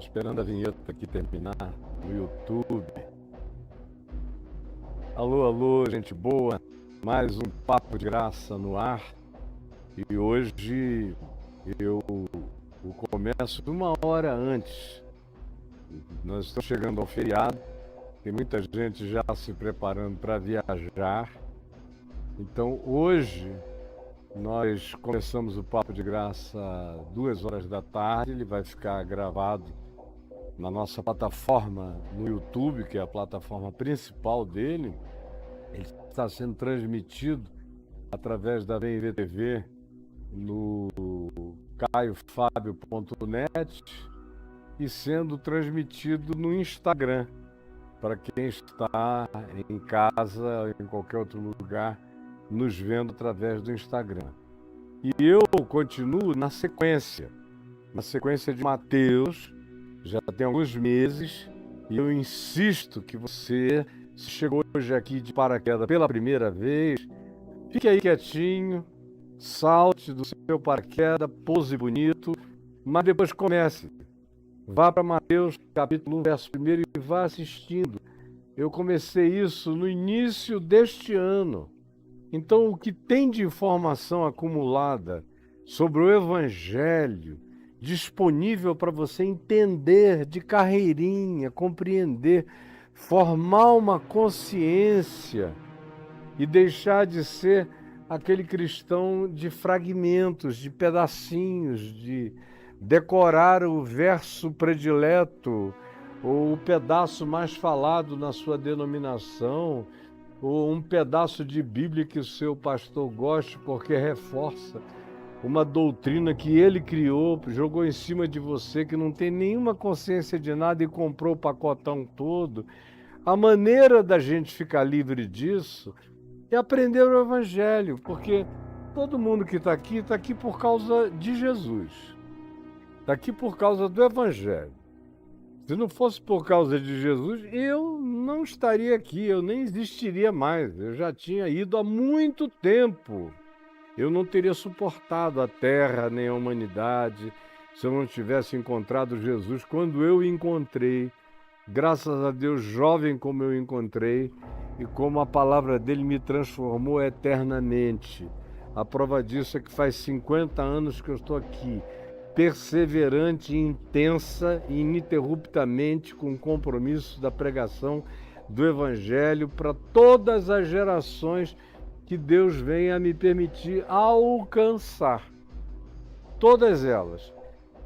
Esperando a vinheta aqui terminar no YouTube. Alô, alô, gente boa. Mais um Papo de Graça no ar. E hoje eu começo uma hora antes. Nós estamos chegando ao feriado. Tem muita gente já se preparando para viajar. Então hoje nós começamos o Papo de Graça às 2 horas da tarde. Ele vai ficar gravado na nossa plataforma no YouTube, que é a plataforma principal dele. Ele está sendo transmitido através da VMV TV no caiofabio.net e sendo transmitido no Instagram para quem está em casa ou em qualquer outro lugar nos vendo através do Instagram. E eu continuo na sequência de Mateus. Já tem alguns meses e eu insisto que você, se chegou hoje aqui de paraquedas pela primeira vez, fique aí quietinho, salte do seu paraquedas, pose bonito, mas depois comece. Vá para Mateus capítulo 1, verso 1 e vá assistindo. Eu comecei isso no início deste ano. Então, o que tem de informação acumulada sobre o Evangelho, disponível para você entender de carreirinha, compreender, formar uma consciência e deixar de ser aquele cristão de fragmentos, de pedacinhos, de decorar o verso predileto ou o pedaço mais falado na sua denominação, ou um pedaço de Bíblia que o seu pastor goste porque reforça uma doutrina que ele criou, jogou em cima de você, que não tem nenhuma consciência de nada e comprou o pacotão todo. A maneira da gente ficar livre disso é aprender o Evangelho, porque todo mundo que está aqui por causa de Jesus. Está aqui por causa do Evangelho. Se não fosse por causa de Jesus, eu não estaria aqui, eu nem existiria mais. Eu já tinha ido há muito tempo. Eu não teria suportado a terra nem a humanidade se eu não tivesse encontrado Jesus quando eu encontrei. Graças a Deus, jovem como eu encontrei e como a palavra dele me transformou eternamente. A prova disso é que faz 50 anos que eu estou aqui, perseverante, intensa e ininterruptamente com o compromisso da pregação do Evangelho para todas as gerações que Deus venha me permitir alcançar. Todas elas.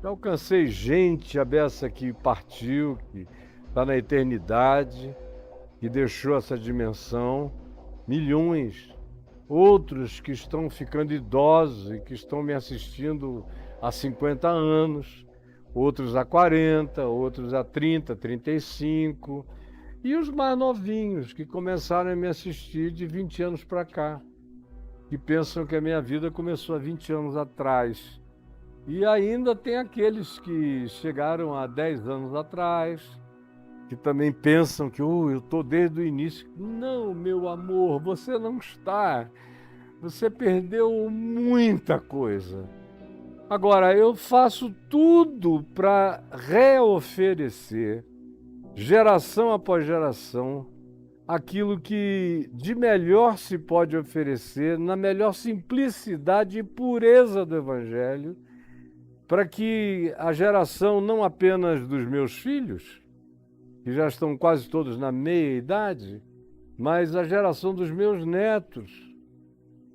Já alcancei gente, a beça que partiu, que está na eternidade, que deixou essa dimensão, milhões. Outros que estão ficando idosos e que estão me assistindo há 50 anos, outros há 40, outros há 30, 35, e os mais novinhos que começaram a me assistir de 20 anos para cá, que pensam que a minha vida começou há 20 anos atrás. E ainda tem aqueles que chegaram há 10 anos atrás, que também pensam que eu estou desde o início. Não, meu amor, você não está. Você perdeu muita coisa. Agora, eu faço tudo para reoferecer, geração após geração, aquilo que de melhor se pode oferecer, na melhor simplicidade e pureza do Evangelho, para que a geração não apenas dos meus filhos, que já estão quase todos na meia-idade, mas a geração dos meus netos.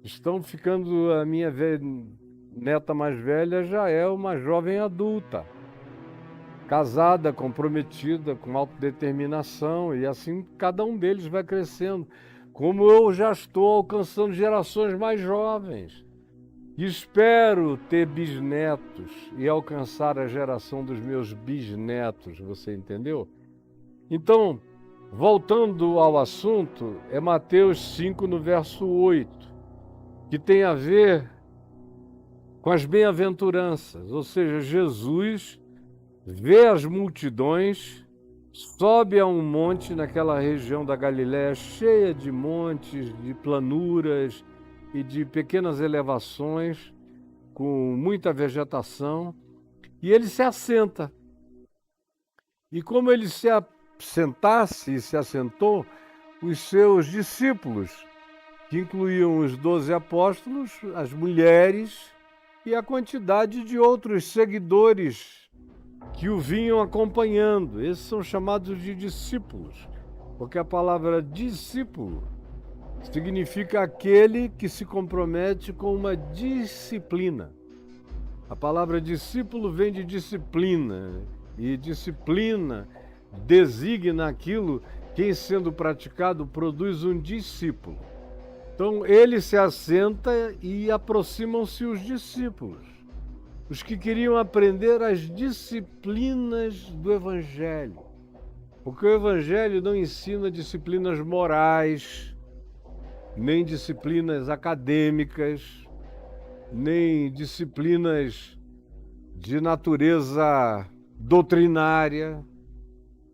Estão ficando, a minha neta mais velha já é uma jovem adulta, casada, comprometida, com autodeterminação, e assim cada um deles vai crescendo. Como eu já estou alcançando gerações mais jovens. Espero ter bisnetos e alcançar a geração dos meus bisnetos, você entendeu? Então, voltando ao assunto, é Mateus 5, no verso 8, que tem a ver com as bem-aventuranças, ou seja, Jesus vê as multidões, sobe a um monte naquela região da Galiléia, cheia de montes, de planuras e de pequenas elevações, com muita vegetação, e ele se assenta. E como ele se assentasse e se assentou, os seus discípulos, que incluíam os 12 apóstolos, as mulheres e a quantidade de outros seguidores que o vinham acompanhando. Esses são chamados de discípulos, porque a palavra discípulo significa aquele que se compromete com uma disciplina. A palavra discípulo vem de disciplina, e disciplina designa aquilo que, em sendo praticado, produz um discípulo. Então, ele se assenta e aproximam-se os discípulos, os que queriam aprender as disciplinas do Evangelho. Porque o Evangelho não ensina disciplinas morais, nem disciplinas acadêmicas, nem disciplinas de natureza doutrinária.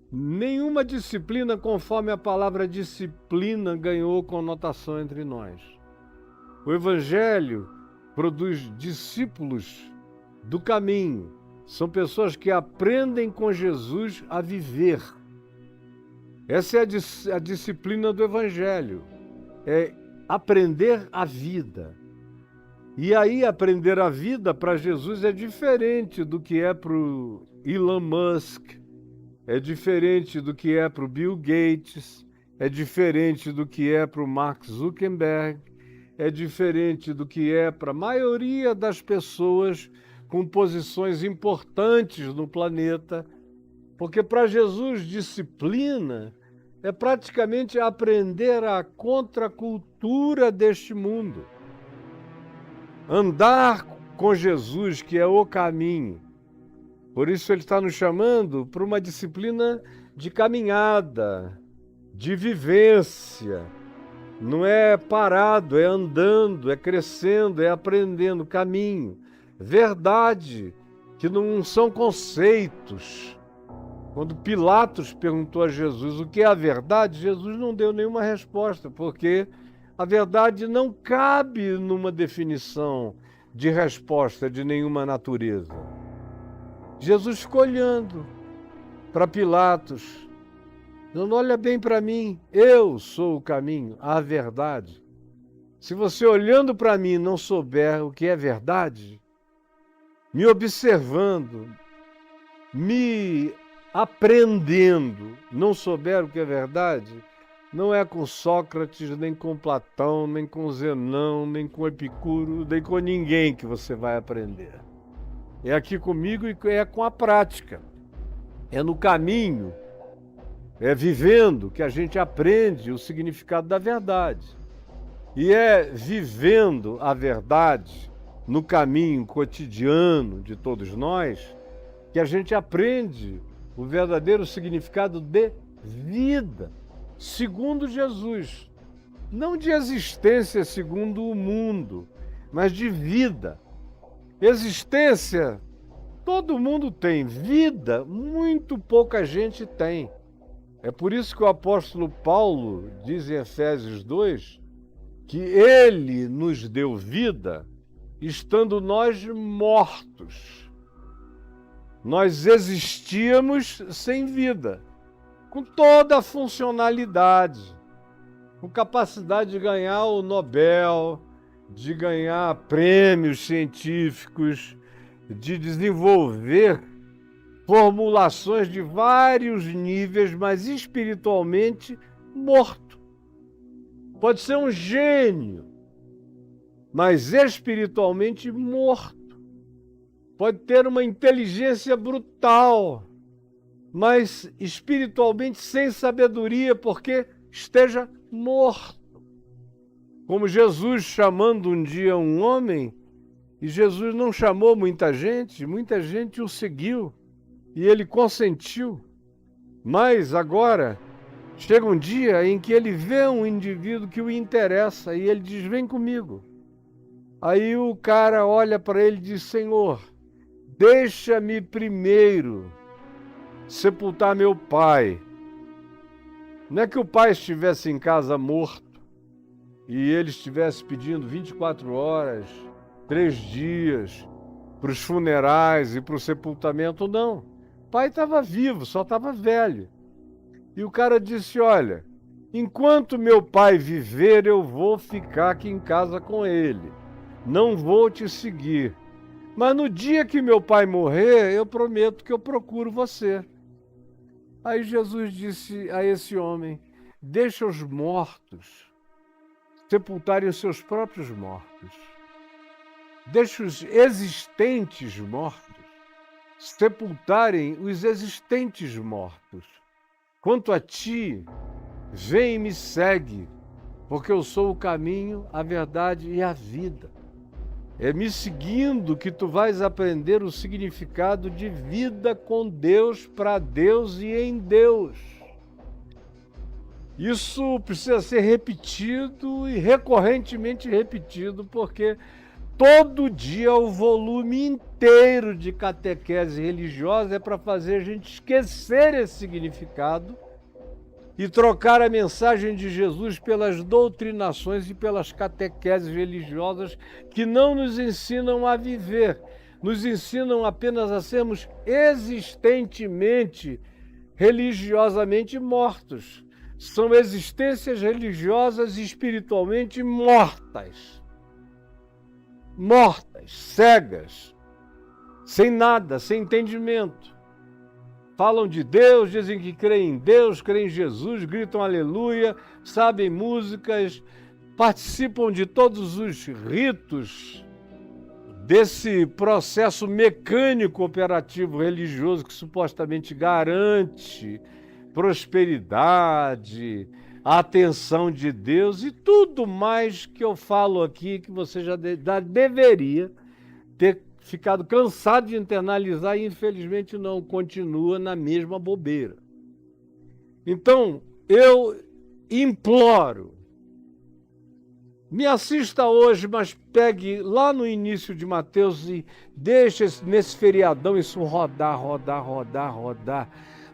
Nenhuma disciplina conforme a palavra disciplina ganhou conotação entre nós. O Evangelho produz discípulos do caminho. São pessoas que aprendem com Jesus a viver. Essa é a disciplina do Evangelho. É aprender a vida. E aí aprender a vida para Jesus é diferente do que é para o Elon Musk, é diferente do que é para o Bill Gates, é diferente do que é para o Mark Zuckerberg, é diferente do que é para a maioria das pessoas com posições importantes no planeta, porque para Jesus disciplina é praticamente aprender a contracultura deste mundo. Andar com Jesus, que é o caminho. Por isso ele está nos chamando para uma disciplina de caminhada, de vivência. Não é parado, é andando, é crescendo, é aprendendo caminho. Verdade, que não são conceitos. Quando Pilatos perguntou a Jesus o que é a verdade, Jesus não deu nenhuma resposta, porque a verdade não cabe numa definição de resposta de nenhuma natureza. Jesus ficou olhando para Pilatos, dizendo: olha bem para mim, eu sou o caminho, a verdade. Se você olhando para mim não souber o que é verdade, me observando, me aprendendo, não souber o que é verdade, não é com Sócrates, nem com Platão, nem com Zenão, nem com Epicuro, nem com ninguém que você vai aprender. É aqui comigo e é com a prática. É no caminho, é vivendo que a gente aprende o significado da verdade. E é vivendo a verdade no caminho cotidiano de todos nós que a gente aprende o verdadeiro significado de vida, segundo Jesus. Não de existência segundo o mundo, mas de vida. Existência, todo mundo tem. Vida, muito pouca gente tem. É por isso que o apóstolo Paulo diz em Efésios 2 que ele nos deu vida estando nós mortos. Nós existíamos sem vida, com toda a funcionalidade, com capacidade de ganhar o Nobel, de ganhar prêmios científicos, de desenvolver formulações de vários níveis, mas espiritualmente morto. Pode ser um gênio, mas espiritualmente morto. Pode ter uma inteligência brutal, mas espiritualmente sem sabedoria, porque esteja morto. Como Jesus chamando um dia um homem, e Jesus não chamou muita gente o seguiu, e ele consentiu. Mas agora, chega um dia em que ele vê um indivíduo que o interessa, e ele diz: vem comigo. Aí o cara olha para ele e diz: Senhor, deixa-me primeiro sepultar meu pai. Não é que o pai estivesse em casa morto e ele estivesse pedindo 24 horas, 3 dias para os funerais e para o sepultamento, não. pai estava vivo, só estava velho. E o cara disse, olha, enquanto meu pai viver, eu vou ficar aqui em casa com ele. Não vou te seguir. Mas no dia que meu pai morrer, eu prometo que eu procuro você. Aí Jesus disse a esse homem, deixa os mortos sepultarem os seus próprios mortos. Deixa os existentes mortos sepultarem os existentes mortos. Quanto a ti, vem e me segue, porque eu sou o caminho, a verdade e a vida. É me seguindo que tu vais aprender o significado de vida com Deus, para Deus e em Deus. Isso precisa ser repetido e recorrentemente repetido, porque todo dia o volume inteiro de catequese religiosa é para fazer a gente esquecer esse significado e trocar a mensagem de Jesus pelas doutrinações e pelas catequeses religiosas que não nos ensinam a viver, nos ensinam apenas a sermos existentemente, religiosamente mortos. São existências religiosas e espiritualmente mortas. Mortas, cegas, sem nada, sem entendimento. Falam de Deus, dizem que creem em Deus, creem em Jesus, gritam aleluia, sabem músicas, participam de todos os ritos desse processo mecânico operativo religioso que supostamente garante prosperidade, a atenção de Deus e tudo mais que eu falo aqui que você já deveria ter ficado cansado de internalizar e infelizmente não, continua na mesma bobeira. Então, eu imploro, me assista hoje, mas pegue lá no início de Mateus e deixe nesse feriadão isso rodar.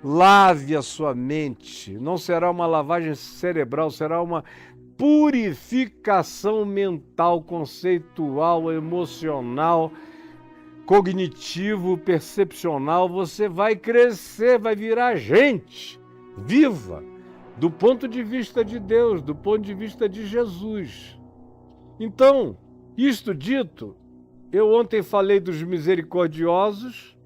Lave a sua mente. Não será uma lavagem cerebral, será uma purificação mental, conceitual, emocional, cognitivo, percepcional. Você vai crescer, vai virar gente viva, do ponto de vista de Deus, do ponto de vista de Jesus. Então, isto dito, eu ontem falei dos misericordiosos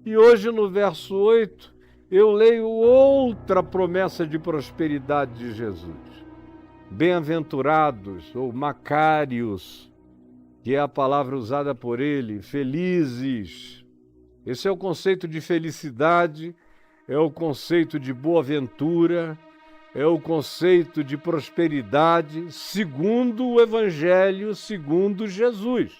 e hoje no verso 8 eu leio outra promessa de prosperidade de Jesus. Bem-aventurados, ou macários, que é a palavra usada por ele, felizes. Esse é o conceito de felicidade, é o conceito de boa-ventura, é o conceito de prosperidade, segundo o Evangelho, segundo Jesus.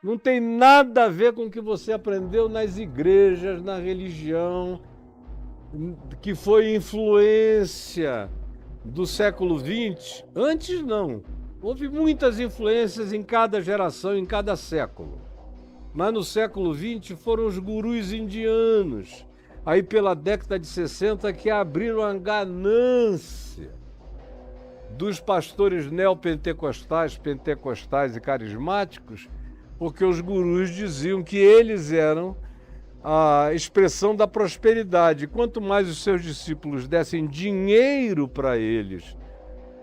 Não tem nada a ver com o que você aprendeu nas igrejas, na religião, que foi influência do século XX. Antes não. Houve muitas influências em cada geração, em cada século. Mas no século XX foram os gurus indianos, aí pela década de 60, que abriram a ganância dos pastores neopentecostais, pentecostais e carismáticos, porque os gurus diziam que eles eram a expressão da prosperidade. Quanto mais os seus discípulos dessem dinheiro para eles,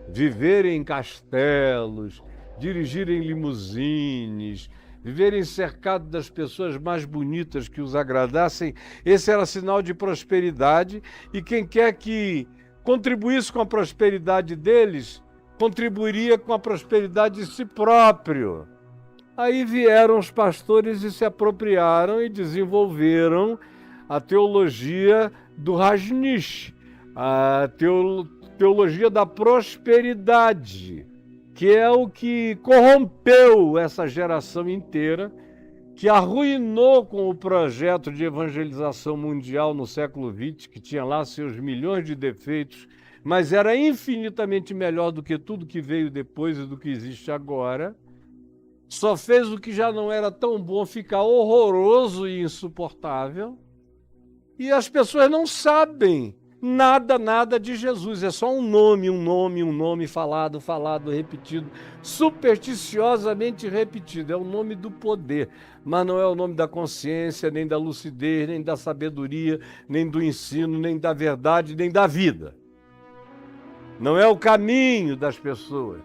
viverem em castelos, dirigirem limusines, viverem cercados das pessoas mais bonitas que os agradassem, esse era sinal de prosperidade, e quem quer que contribuísse com a prosperidade deles, contribuiria com a prosperidade de si próprio. Aí vieram os pastores e se apropriaram e desenvolveram a teologia do Rajneesh, a teologia da prosperidade, que é o que corrompeu essa geração inteira, que arruinou com o projeto de evangelização mundial no século XX, que tinha lá seus milhões de defeitos, mas era infinitamente melhor do que tudo que veio depois e do que existe agora. Só fez o que já não era tão bom ficar horroroso e insuportável. E as pessoas não sabem Nada, nada de Jesus, é só um nome falado, repetido, supersticiosamente repetido. É o nome do poder, mas não é o nome da consciência, nem da lucidez, nem da sabedoria, nem do ensino, nem da verdade, nem da vida. Não é o caminho das pessoas.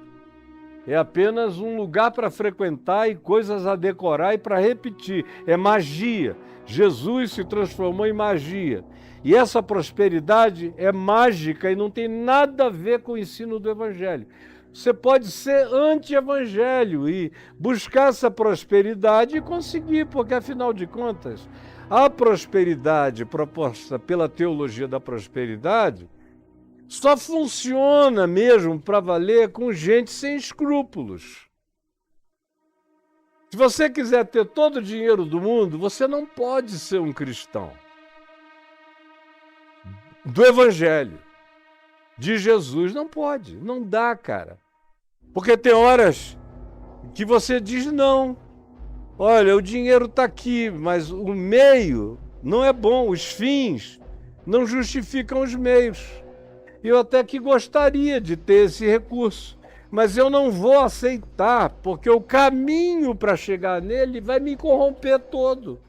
É apenas um lugar para frequentar e coisas a decorar e para repetir. É magia. Jesus se transformou em magia. E essa prosperidade é mágica e não tem nada a ver com o ensino do Evangelho. Você pode ser anti-evangelho e buscar essa prosperidade e conseguir, porque afinal de contas, a prosperidade proposta pela teologia da prosperidade só funciona mesmo para valer com gente sem escrúpulos. Se você quiser ter todo o dinheiro do mundo, você não pode ser um cristão do Evangelho, de Jesus. Não pode, não dá, cara. Porque tem horas que você diz não. Olha, o dinheiro está aqui, mas o meio não é bom, os fins não justificam os meios. Eu até que gostaria de ter esse recurso, mas eu não vou aceitar, porque o caminho para chegar nele vai me corromper todo.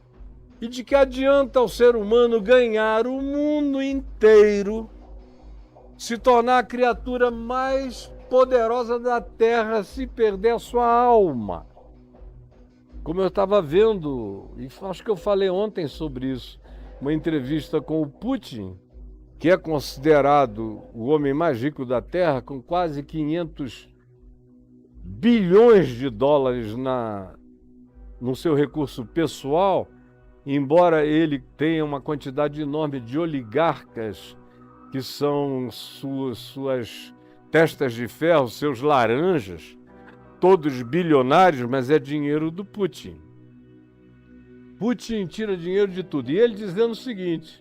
E de que adianta o ser humano ganhar o mundo inteiro, se tornar a criatura mais poderosa da Terra, se perder a sua alma? Como eu estava vendo, e acho que eu falei ontem sobre isso, uma entrevista com o Putin, que é considerado o homem mais rico da Terra, com quase 500 bilhões de dólares no seu recurso pessoal, embora ele tenha uma quantidade enorme de oligarcas, que são suas testas de ferro, seus laranjas, todos bilionários, mas é dinheiro do Putin. Putin tira dinheiro de tudo. E ele dizendo o seguinte,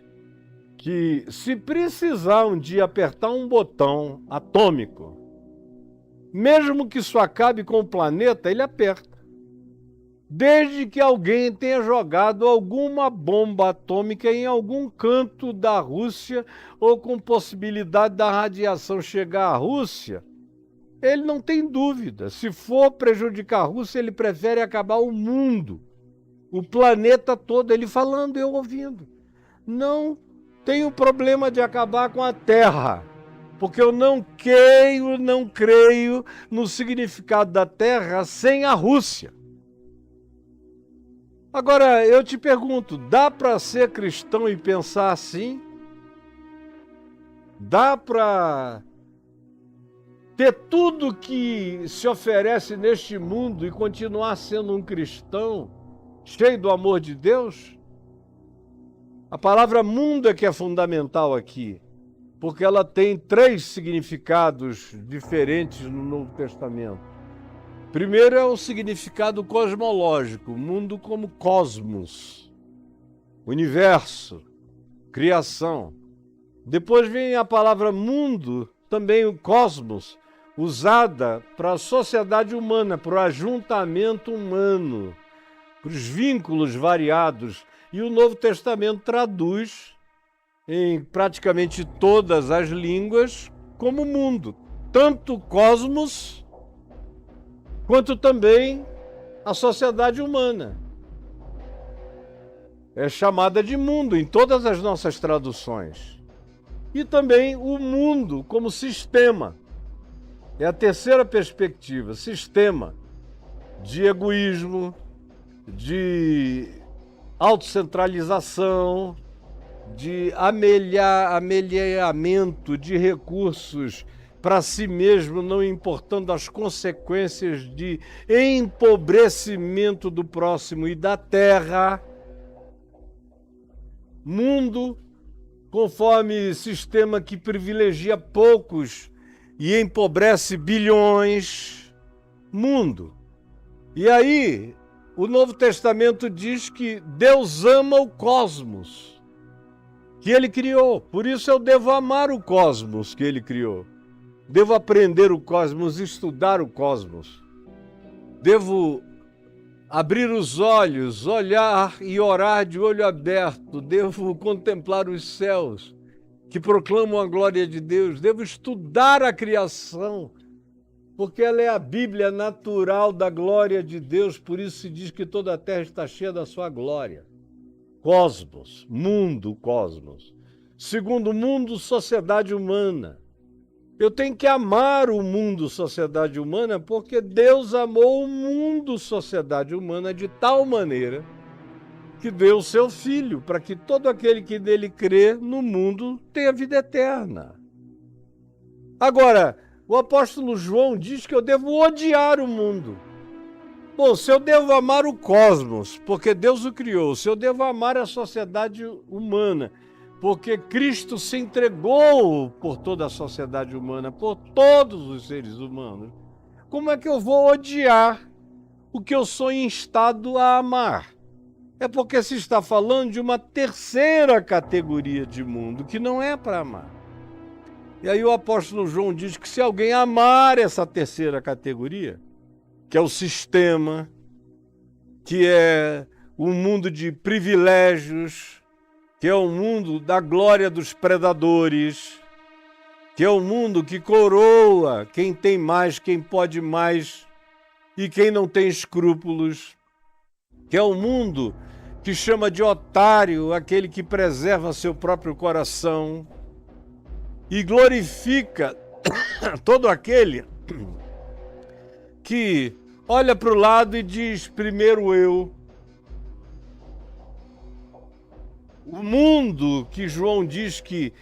que se precisar um dia apertar um botão atômico, mesmo que isso acabe com o planeta, ele aperta. Desde que alguém tenha jogado alguma bomba atômica em algum canto da Rússia ou com possibilidade da radiação chegar à Rússia, ele não tem dúvida. Se for prejudicar a Rússia, ele prefere acabar o mundo, o planeta todo. Ele falando, eu ouvindo. Não tenho problema de acabar com a Terra, porque eu não creio no significado da Terra sem a Rússia. Agora, eu te pergunto, dá para ser cristão e pensar assim? Dá para ter tudo que se oferece neste mundo e continuar sendo um cristão cheio do amor de Deus? A palavra mundo é que é fundamental aqui, porque ela tem 3 significados diferentes no Novo Testamento. Primeiro é o significado cosmológico, mundo como cosmos, universo, criação. Depois vem a palavra mundo, também o cosmos, usada para a sociedade humana, para o ajuntamento humano, para os vínculos variados. E o Novo Testamento traduz em praticamente todas as línguas como mundo, tanto cosmos quanto também a sociedade humana. É chamada de mundo em todas as nossas traduções. E também o mundo como sistema. É a terceira perspectiva, sistema de egoísmo, de autocentralização, de amelhamento de recursos para si mesmo, não importando as consequências de empobrecimento do próximo e da terra. Mundo, conforme sistema que privilegia poucos e empobrece bilhões. Mundo. E aí, o Novo Testamento diz que Deus ama o cosmos que Ele criou. Por isso eu devo amar o cosmos que Ele criou. Devo aprender o cosmos, estudar o cosmos. Devo abrir os olhos, olhar e orar de olho aberto. Devo contemplar os céus que proclamam a glória de Deus. Devo estudar a criação, porque ela é a Bíblia natural da glória de Deus, por isso se diz que toda a terra está cheia da sua glória. Cosmos, mundo, cosmos. Segundo mundo, sociedade humana. Eu tenho que amar o mundo, sociedade humana, porque Deus amou o mundo, sociedade humana, de tal maneira que deu o seu Filho, para que todo aquele que nele crê no mundo tenha vida eterna. Agora, o apóstolo João diz que eu devo odiar o mundo. Bom, se eu devo amar o cosmos, porque Deus o criou, se eu devo amar a sociedade humana, porque Cristo se entregou por toda a sociedade humana, por todos os seres humanos, como é que eu vou odiar o que eu sou instado a amar? É porque se está falando de uma terceira categoria de mundo, que não é para amar. E aí o apóstolo João diz que se alguém amar essa terceira categoria, que é o sistema, que é um mundo de privilégios, que é o mundo da glória dos predadores, que é o mundo que coroa quem tem mais, quem pode mais e quem não tem escrúpulos, que é o mundo que chama de otário aquele que preserva seu próprio coração e glorifica todo aquele que olha para o lado e diz: primeiro eu. O mundo que João diz que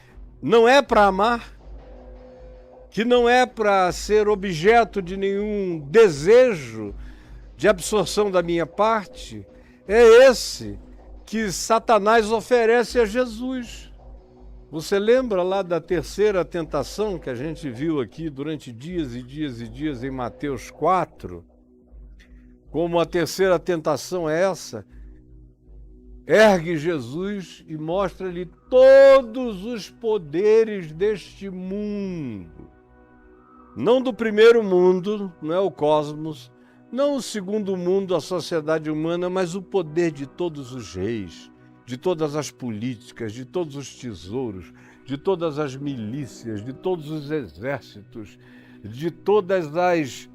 não é para amar, que não é para ser objeto de nenhum desejo de absorção da minha parte, é esse que Satanás oferece a Jesus. Você lembra lá da terceira tentação que a gente viu aqui durante dias e dias e dias em Mateus 4? Como a terceira tentação é essa? Ergue Jesus e mostra-lhe todos os poderes deste mundo. Não do primeiro mundo, não é o cosmos, não o segundo mundo, a sociedade humana, mas o poder de todos os reis, de todas as políticas, de todos os tesouros, de todas as milícias, de todos os exércitos, de todas as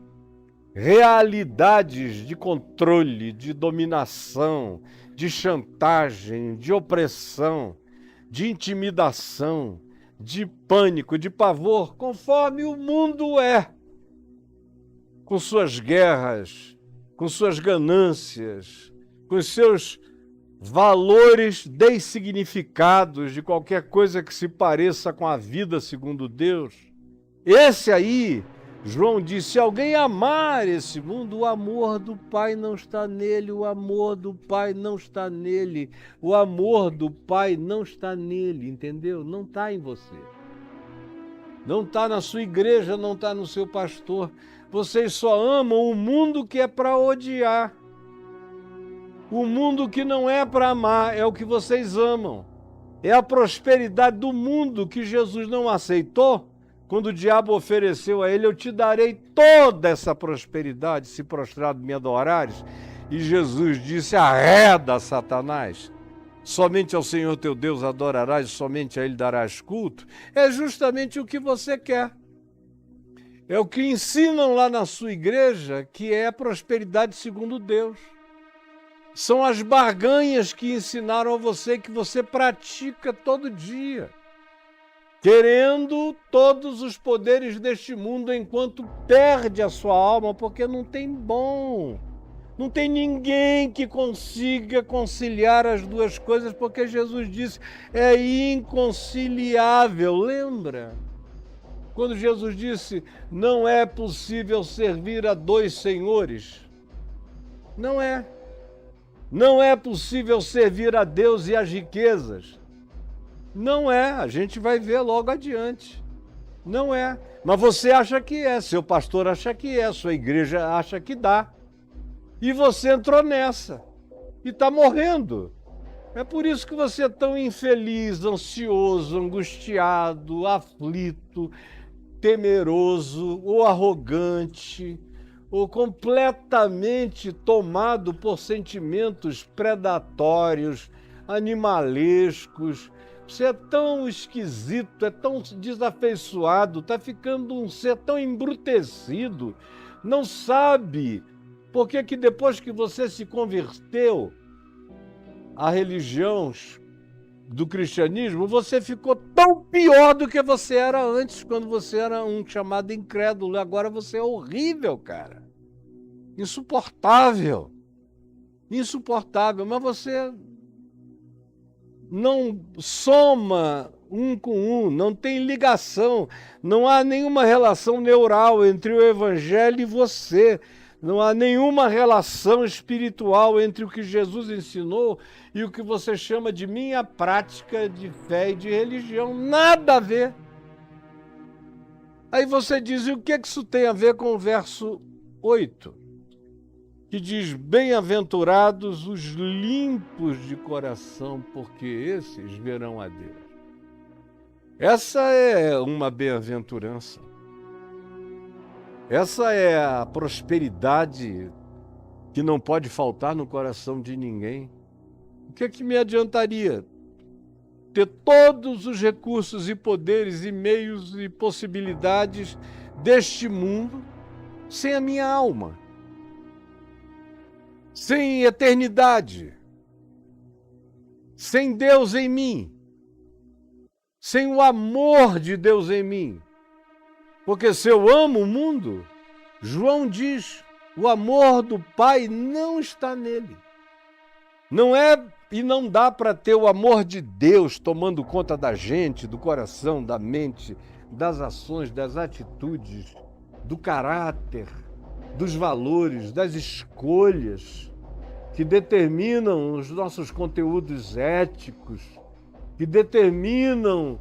realidades de controle, de dominação, de chantagem, de opressão, de intimidação, de pânico, de pavor, conforme o mundo é, com suas guerras, com suas ganâncias, com seus valores dessignificados de qualquer coisa que se pareça com a vida segundo Deus. Esse aí, João disse: se alguém amar esse mundo, o amor do Pai não está nele, o amor do Pai não está nele, o amor do Pai não está nele, entendeu? Não está em você. Não está na sua igreja, não está no seu pastor. Vocês só amam o mundo que é para odiar. O mundo que não é para amar é o que vocês amam. É a prosperidade do mundo que Jesus não aceitou. Quando o diabo ofereceu a ele: eu te darei toda essa prosperidade se prostrado me adorares. E Jesus disse: arreda, Satanás. Somente ao Senhor teu Deus adorarás, somente a Ele darás culto. É justamente o que você quer. É o que ensinam lá na sua igreja, que é a prosperidade segundo Deus. São as barganhas que ensinaram a você, que você pratica todo dia, querendo todos os poderes deste mundo enquanto perde a sua alma, porque não tem bom. Não tem ninguém que consiga conciliar as duas coisas, porque Jesus disse: é inconciliável. Lembra? Quando Jesus disse: não é possível servir a dois senhores. Não é. Não é possível servir a Deus e às riquezas. Não é, a gente vai ver logo adiante. Não é. Mas você acha que é, seu pastor acha que é, sua igreja acha que dá. E você entrou nessa. E está morrendo. É por isso que você é tão infeliz, ansioso, angustiado, aflito, temeroso, ou arrogante, ou completamente tomado por sentimentos predatórios, animalescos, Você é tão esquisito, é tão desafeiçoado, está ficando um ser tão embrutecido, não sabe por que que depois que você se converteu à religião do cristianismo, você ficou tão pior do que você era antes, quando você era um chamado incrédulo. Agora você é horrível, cara. Insuportável. Insuportável, mas você não soma um com um, não tem ligação, não há nenhuma relação neural entre o Evangelho e você, não há nenhuma relação espiritual entre o que Jesus ensinou e o que você chama de minha prática de fé e de religião, nada a ver. Aí você diz, e o que isso tem a ver com o verso 8? Que diz, bem-aventurados os limpos de coração, porque esses verão a Deus. Essa é uma bem-aventurança. Essa é a prosperidade que não pode faltar no coração de ninguém. O que é que me adiantaria ter todos os recursos e poderes e meios e possibilidades deste mundo sem a minha alma? Sem eternidade, sem Deus em mim, sem o amor de Deus em mim. Porque se eu amo o mundo, João diz, o amor do Pai não está nele. Não é e não dá para ter o amor de Deus tomando conta da gente, do coração, da mente, das ações, das atitudes, do caráter, dos valores, das escolhas que determinam os nossos conteúdos éticos, que determinam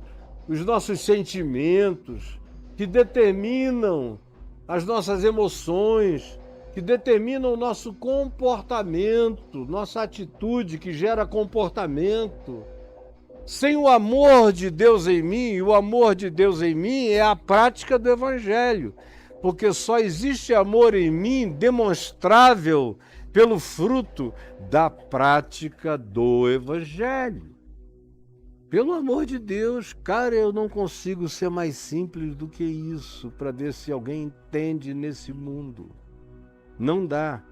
os nossos sentimentos, que determinam as nossas emoções, que determinam o nosso comportamento, nossa atitude que gera comportamento. Sem o amor de Deus em mim, e o amor de Deus em mim é a prática do Evangelho, porque só existe amor em mim demonstrável pelo fruto da prática do Evangelho. Pelo amor de Deus, cara, eu não consigo ser mais simples do que isso para ver se alguém entende nesse mundo. Não dá.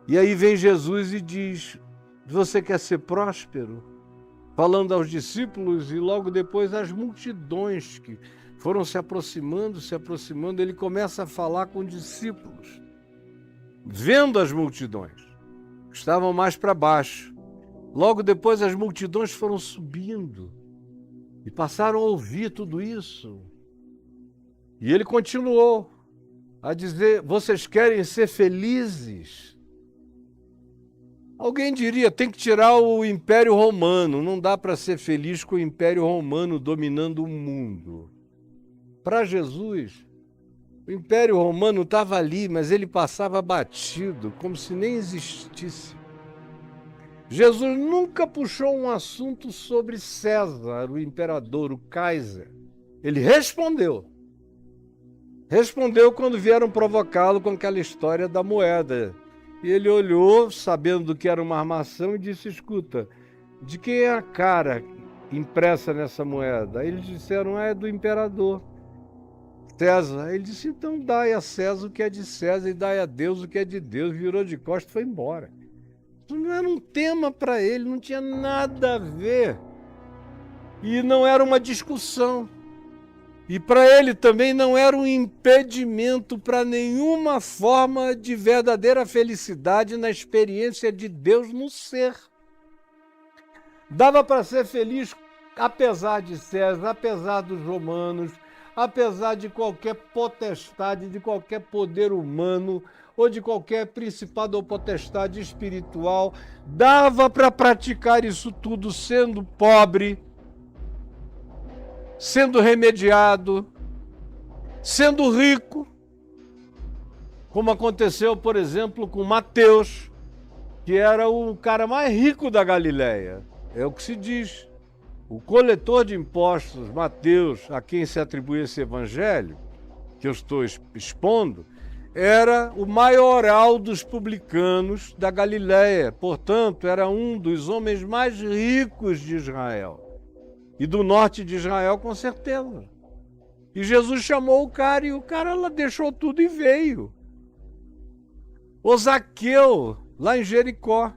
E aí vem Jesus e diz, você quer ser próspero? Falando aos discípulos e logo depois às multidões que foram se aproximando, ele começa a falar com discípulos. Vendo as multidões, que estavam mais para baixo. Logo depois as multidões foram subindo e passaram a ouvir tudo isso. E ele continuou a dizer, vocês querem ser felizes? Alguém diria, tem que tirar o Império Romano, não dá para ser feliz com o Império Romano dominando o mundo. Para Jesus, o Império Romano estava ali, mas ele passava batido, como se nem existisse. Jesus nunca puxou um assunto sobre César, o imperador, o Kaiser. Ele respondeu. Respondeu quando vieram provocá-lo com aquela história da moeda. E ele olhou, sabendo que era uma armação, e disse, escuta, de quem é a cara impressa nessa moeda? Aí eles disseram, é do imperador César. Ele disse, então dai a César o que é de César e dai a Deus o que é de Deus. Virou de costas e foi embora. Isso não era um tema para ele, não tinha nada a ver. E não era uma discussão. E para ele também não era um impedimento para nenhuma forma de verdadeira felicidade na experiência de Deus no ser. Dava para ser feliz apesar de César, apesar dos romanos, apesar de qualquer potestade, de qualquer poder humano, ou de qualquer principado ou potestade espiritual, dava para praticar isso tudo sendo pobre, sendo remediado, sendo rico, como aconteceu, por exemplo, com Mateus, que era o cara mais rico da Galileia. É o que se diz. O coletor de impostos, Mateus, a quem se atribui esse evangelho, que eu estou expondo, era o maioral dos publicanos da Galileia. Portanto, era um dos homens mais ricos de Israel. E do norte de Israel, com certeza. E Jesus chamou o cara e o cara lá deixou tudo e veio. O Zaqueu, lá em Jericó,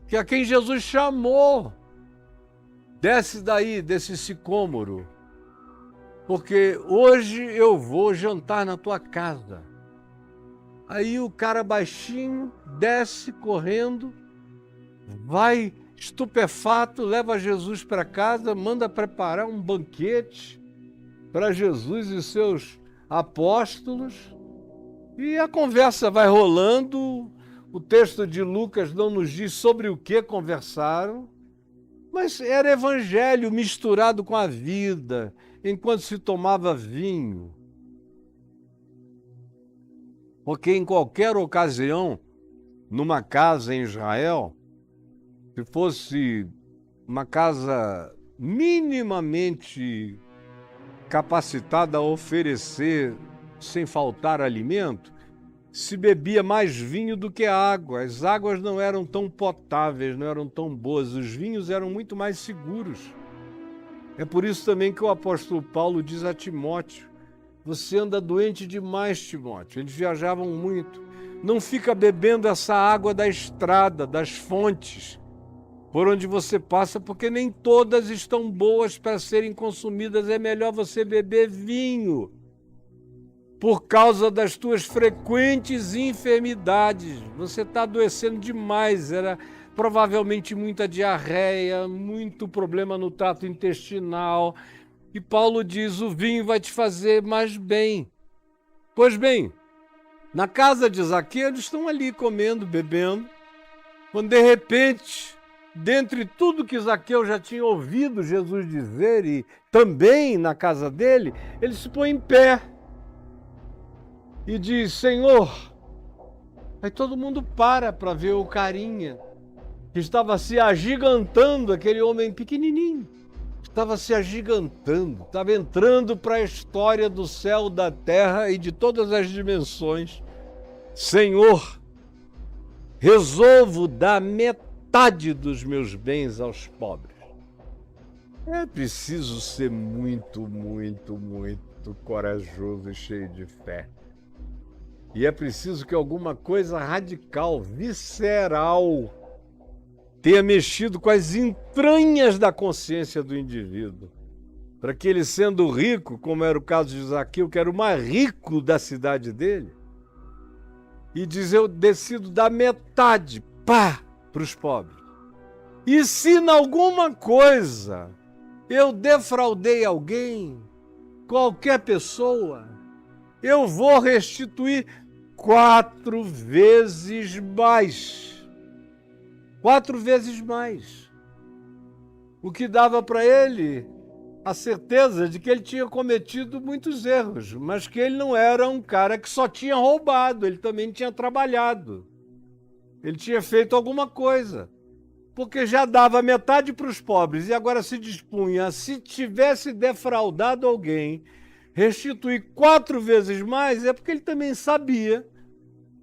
que a quem Jesus chamou, desce daí, desse sicômoro, porque hoje eu vou jantar na tua casa. Aí o cara baixinho desce correndo, vai estupefato, leva Jesus para casa, manda preparar um banquete para Jesus e seus apóstolos, e a conversa vai rolando. O texto de Lucas não nos diz sobre o que conversaram, mas era evangelho misturado com a vida, enquanto se tomava vinho. Porque em qualquer ocasião, numa casa em Israel, se fosse uma casa minimamente capacitada a oferecer sem faltar alimento, se bebia mais vinho do que água. As águas não eram tão potáveis, não eram tão boas, os vinhos eram muito mais seguros. É por isso também que o apóstolo Paulo diz a Timóteo: você anda doente demais, Timóteo. Eles viajavam muito. Não fica bebendo essa água da estrada, das fontes, por onde você passa, porque nem todas estão boas para serem consumidas. É melhor você beber vinho, por causa das tuas frequentes enfermidades. Você está adoecendo demais, era provavelmente muita diarreia, muito problema no trato intestinal. E Paulo diz: o vinho vai te fazer mais bem. Pois bem, na casa de Zaqueu, eles estão ali comendo, bebendo, quando de repente, dentre tudo que Zaqueu já tinha ouvido Jesus dizer, e também na casa dele, ele se põe em pé e diz: Senhor. Aí todo mundo para ver o carinha que estava se agigantando, aquele homem pequenininho, estava se agigantando, estava entrando para a história do céu, da terra e de todas as dimensões. Senhor, resolvo dar metade dos meus bens aos pobres. É preciso ser muito, muito, muito corajoso e cheio de fé. E é preciso que alguma coisa radical, visceral, tenha mexido com as entranhas da consciência do indivíduo, para que ele, sendo rico, como era o caso de Zaqueu, que era o mais rico da cidade dele, e diz: eu decido dar metade, para os pobres. E se em alguma coisa eu defraudei alguém, qualquer pessoa, eu vou restituir 4 vezes mais. 4 vezes mais. O que dava para ele a certeza de que ele tinha cometido muitos erros, mas que ele não era um cara que só tinha roubado, ele também tinha trabalhado. Ele tinha feito alguma coisa, porque já dava metade para os pobres e agora se dispunha, se tivesse defraudado alguém, restituir 4 vezes mais. É porque ele também sabia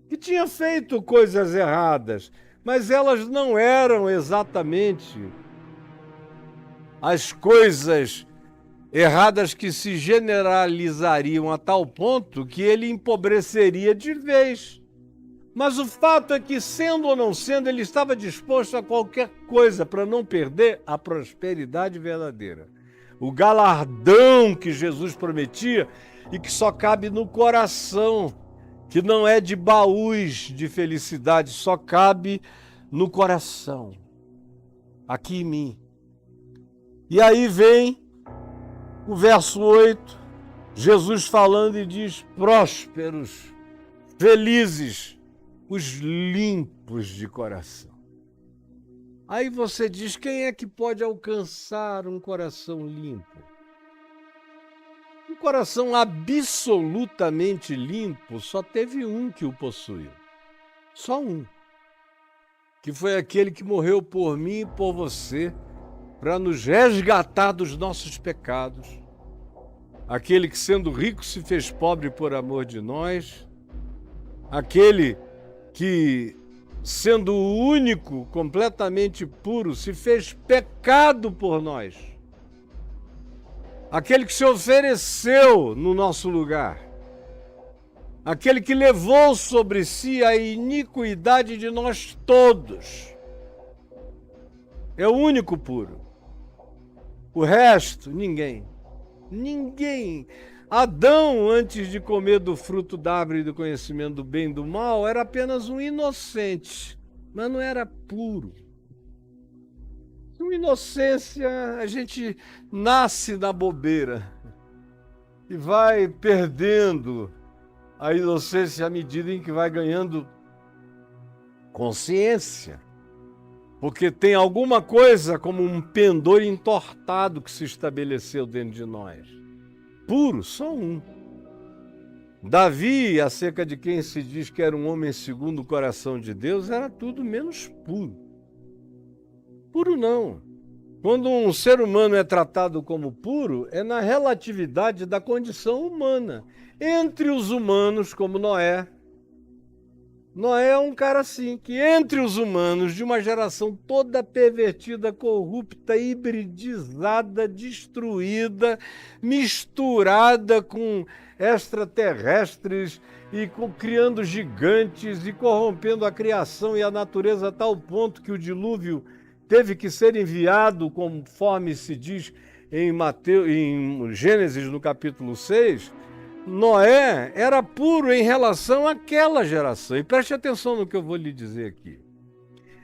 que tinha feito coisas erradas, mas elas não eram exatamente as coisas erradas que se generalizariam a tal ponto que ele empobreceria de vez. Mas o fato é que, sendo ou não sendo, ele estava disposto a qualquer coisa para não perder a prosperidade verdadeira. O galardão que Jesus prometia e que só cabe no coração, que não é de baús de felicidade, só cabe no coração, aqui em mim. E aí vem o verso 8, Jesus falando e diz: prósperos, felizes, os limpos de coração. Aí você diz: quem é que pode alcançar um coração limpo? Um coração absolutamente limpo, só teve um que o possuiu. Só um. Que foi aquele que morreu por mim e por você, para nos resgatar dos nossos pecados. Aquele que, sendo rico, se fez pobre por amor de nós. Aquele que sendo o único completamente puro, se fez pecado por nós. Aquele que se ofereceu no nosso lugar. Aquele que levou sobre si a iniquidade de nós todos. É o único puro. O resto, ninguém. Ninguém. Adão, antes de comer do fruto da árvore do conhecimento do bem e do mal, era apenas um inocente, mas não era puro. Com inocência, a gente nasce na bobeira e vai perdendo a inocência à medida em que vai ganhando consciência. Porque tem alguma coisa como um pendor entortado que se estabeleceu dentro de nós. Puro, só um. Davi, acerca de quem se diz que era um homem segundo o coração de Deus, era tudo menos puro. Puro não. Quando um ser humano é tratado como puro, é na relatividade da condição humana. Entre os humanos, como Noé. Noé é um cara assim, que entre os humanos, de uma geração toda pervertida, corrupta, hibridizada, destruída, misturada com extraterrestres e criando gigantes e corrompendo a criação e a natureza a tal ponto que o dilúvio teve que ser enviado, conforme se diz em Gênesis, no capítulo 6, Noé era puro em relação àquela geração. E preste atenção no que eu vou lhe dizer aqui.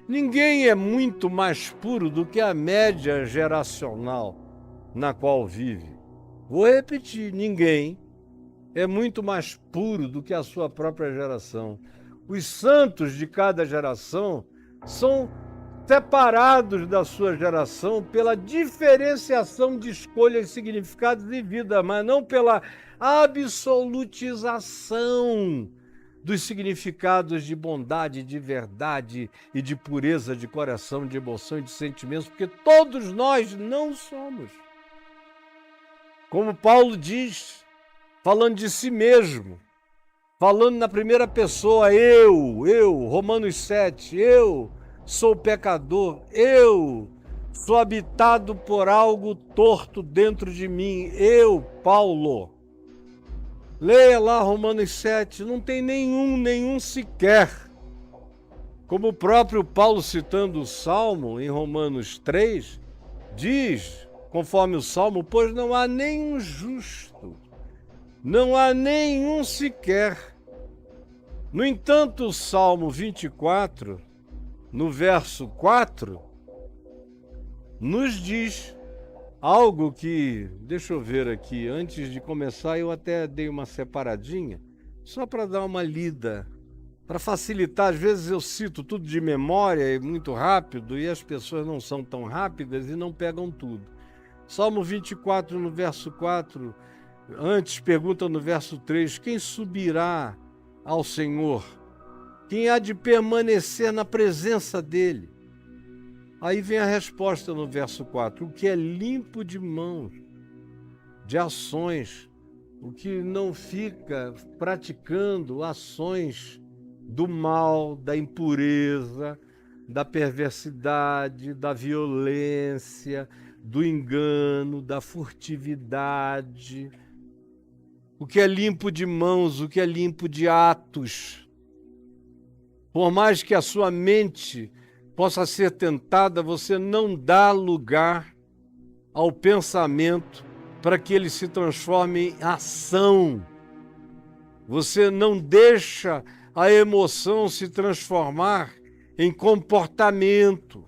Ninguém é muito mais puro do que a média geracional na qual vive. Vou repetir, ninguém é muito mais puro do que a sua própria geração. Os santos de cada geração são separados da sua geração pela diferenciação de escolhas, significados e vida, mas não pela absolutização dos significados de bondade, de verdade e de pureza de coração, de emoção e de sentimentos, porque todos nós não somos. Como Paulo diz, falando de si mesmo, falando na primeira pessoa, eu, Romanos 7, eu sou pecador, eu sou habitado por algo torto dentro de mim, eu, Paulo. Leia lá Romanos 7, não tem nenhum sequer. Como o próprio Paulo, citando o Salmo em Romanos 3, diz, conforme o Salmo, pois não há nenhum justo, não há nenhum sequer. No entanto, o Salmo 24, no verso 4, nos diz algo que, deixa eu ver aqui, antes de começar eu até dei uma separadinha, só para dar uma lida, para facilitar. Às vezes eu cito tudo de memória e muito rápido e as pessoas não são tão rápidas e não pegam tudo. Salmo 24, no verso 4, antes pergunta no verso 3, quem subirá ao Senhor? Quem há de permanecer na presença dele? Aí vem a resposta no verso 4, o que é limpo de mãos, de ações, o que não fica praticando ações do mal, da impureza, da perversidade, da violência, do engano, da furtividade, o que é limpo de mãos, o que é limpo de atos. Por mais que a sua mente possa ser tentada, você não dá lugar ao pensamento para que ele se transforme em ação. Você não deixa a emoção se transformar em comportamento.